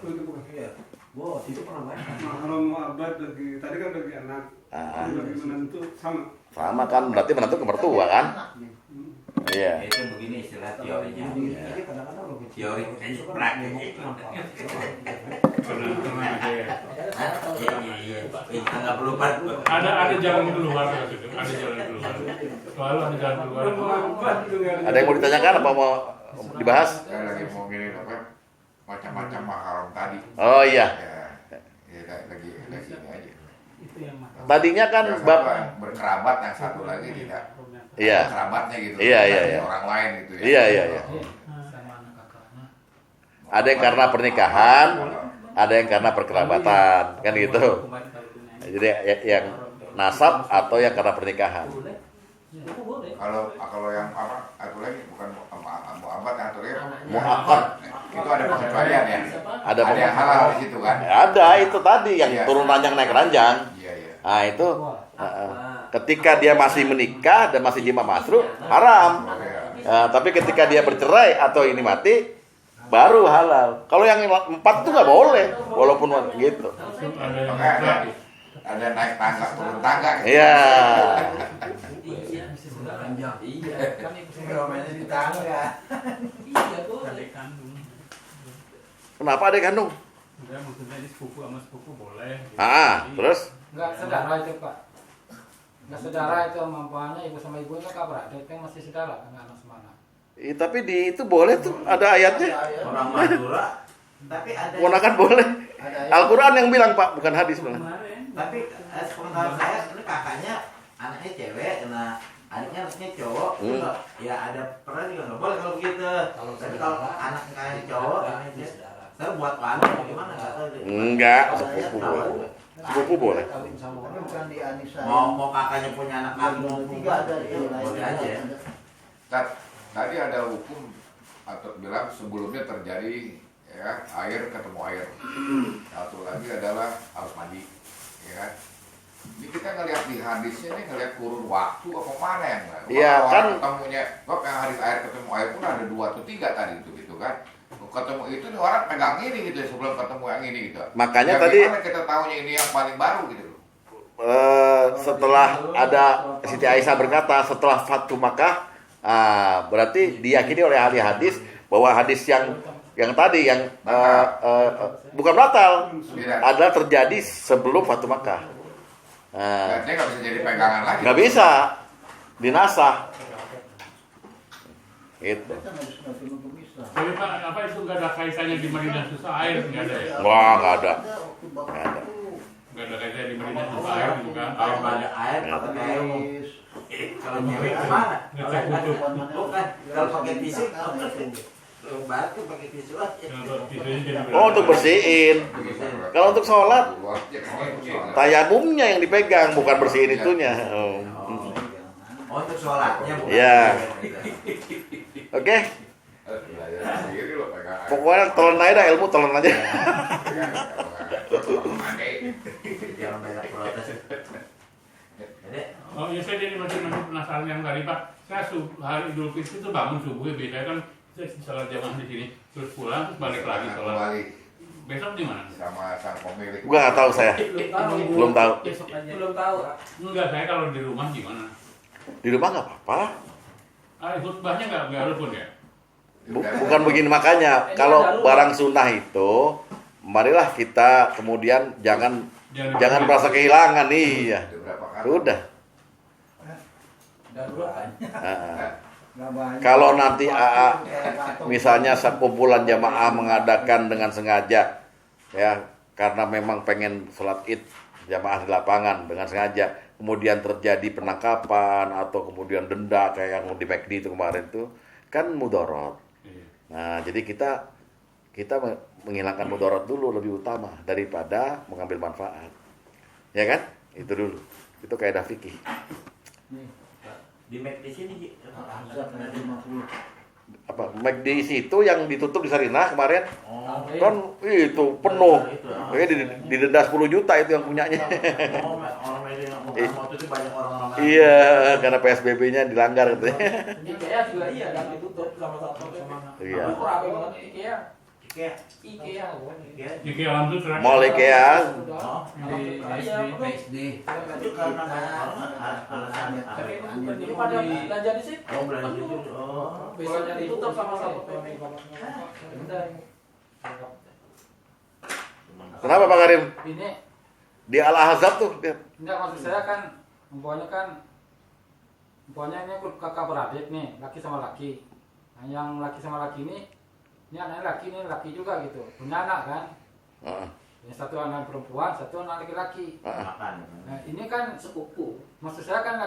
Itu bukan. Bos, itu pernah main. Mahram abad bagi tadi kan bagi anak. Bagi menantu sama. Sama kan, berarti menantu ke mertua kan? Iya. Itu begini istilah teorinya. Jadi kadang-kadang lo kecil. Teori praktek. Pernah ada ya. Iya. Kita nggak perlu bantu. Ada jalan keluar gitu. Ada jalan keluar. Selalu ada jalan keluar. Ada yang mau ditanyakan apa mau dibahas? Saya lagi mau gini apa macam-macam mahram tadi. Oh iya. Ya lagi ini aja. Tadinya kan Yang bab satu berkerabat, yang satu lagi tidak. iya. Kerabatnya gitu. Iya, iya, iya. Orang lain gitu ya. Iya. Ada yang karena pernikahan, ada yang karena perkerabatan, kan gitu. Jadi yang nasab atau yang karena pernikahan. Kalau yang apa? Satu lagi bukan mu'abad, satu lagi Mu'akkad. itu ada pengecualian ya. Ada yang halal di situ kan. Ada itu tadi yang Iya. turun ranjang naik ranjang. Iya. Nah itu ketika dia masih menikah dan masih jima masru haram. Tapi ketika dia bercerai atau ini mati baru halal. Kalau yang 4 itu nggak boleh, walaupun gitu. Makanya ada naik tangga turun tangga. Iya. Iya. Kan itu Mainnya di tangga. Iya tuh. Kenapa ada kandung? Enggak, maksudnya di sepupu sama sepupu boleh. Terus? Enggak saudara itu Pak. Enggak saudara itu mampuannya ibu sama ibunya kan berarti kan masih saudara kan anak semana. Tapi di itu boleh tuh, ada ayatnya. Orang Madura. Tapi ada. Ponakan boleh. Al-Quran yang bilang Pak, bukan hadis bilang. Tapi sepengetahuan saya ini kakaknya anaknya cewek, nah adiknya anaknya cowok, juga, ya ada pernah juga nggak boleh kalau begitu. Tapi kalau anak kayak cowok, saya buat anak bagaimana nggak tahu. Enggak, sepupu boleh. Sepupu boleh. tapi bukan di Anissa. Mau kakaknya punya anak kandung, Tiga ada yang lain. boleh aja. Tadi ada hukum atau bilang sebelumnya terjadi ya air ketemu air. Satu lagi adalah harus mandi, ya kan? Ini kita ngelihat di hadisnya nih ngelihat kurun waktu apa mana yang Iya, kan. ketemunya, kok yang hadis air ketemu air pun ada 2 atau 3 tadi itu gitu kan? Ketemu itu nih orang pegang ini gitu ya, sebelum ketemu yang ini gitu. Makanya Ya, tadi gimana kita tahunya ini yang paling baru gitu loh. setelah ada Siti Aisyah berkata setelah Fatu Makkah, berarti diyakini oleh ahli hadis bahwa hadis yang tadi yang bukan batal adalah terjadi sebelum Fatu Makkah. Berarti nggak bisa jadi pegangan lagi. Nggak bisa dinasah. Itu. Tapi Pak, apa itu nggak ada kaitannya di Madinah susah air? Nggak ada ya? Wah, nggak ada. Nggak ada. Nggak ada kaitannya di Madinah susah air juga. Kalau banyak air, pakai air umum. Kalau cewek gimana? Ngecek butuh. Bukan, kalau pakai tisu, kalau batu pakai tisu aja. Oh, untuk bersihin. Kalau untuk sholat, tayamumnya yang dipegang, bukan bersihin itunya. Oh, untuk sholatnya bukan. Iya. Oke. Pokoknya telan aja dah, ilmu telan aja. Jangan banyak protes. Jadi, Oh iya, saya jadi masih penasaran yang tadi Pak. Saya hari Idul Fitri itu bangun subuh, biasanya kan saya sholat jamaah di sini, terus pulang, terus balik lagi sholat. besok di mana? sama sang pemilik. Gua nggak tahu saya. Belum tahu. Besok aja. Belum tahu. Enggak, saya kalau di rumah gimana? Di rumah nggak apa-apa lah. Khutbahnya nggak rukun ya? Bukan begini, makanya kalau barang sunnah itu, marilah kita kemudian jangan merasa kehilangan nih ya. Udah berapa kali? Sudah. Darurat kan. Nggak banyak. Kalau nanti AA misalnya sekumpulan jamaah mengadakan dengan sengaja ya, karena memang pengen sholat id jamaah di lapangan dengan sengaja, kemudian terjadi penangkapan atau kemudian denda kayak yang di McD itu kemarin tuh, kan mudorot. Nah, jadi kita menghilangkan mudorot dulu lebih utama daripada mengambil manfaat. Ya kan? Itu dulu. Itu kaidah fikih. Di Mac di sini Ji. Azab 50. Apa McD itu yang ditutup di Sarinah kemarin Oh, kan itu penuh. Itu, Kayaknya didenda 10 juta itu yang punyanya. orang Medan yang motor itu banyak orang-orang. Iya, karena PSBB-nya dilanggar katanya. IKEA juga iya kan ditutup sama satu. Iya. Itu rame banget IKEA. Kayak IKEA. Jadi alam tuh serang. Mall IKEA. oh, Di PSD. itu karena orang alasannya Jadi pada belanja di situ. oh belanja jujur. Oh. Besoknya ditutup sama satu. Kenapa Pak Karim? Ini Di Al-Ahzab tuh dia. enggak, maksud saya kan umpamanya ini kakak beradik nih, laki sama laki. Nah, yang laki sama laki ini anaknya laki, ini laki juga gitu, punya anak kan. Heeh. Yang satu anak perempuan, satu anak laki-laki. Makan. Nah, ini kan sepupu. Maksud saya kan laki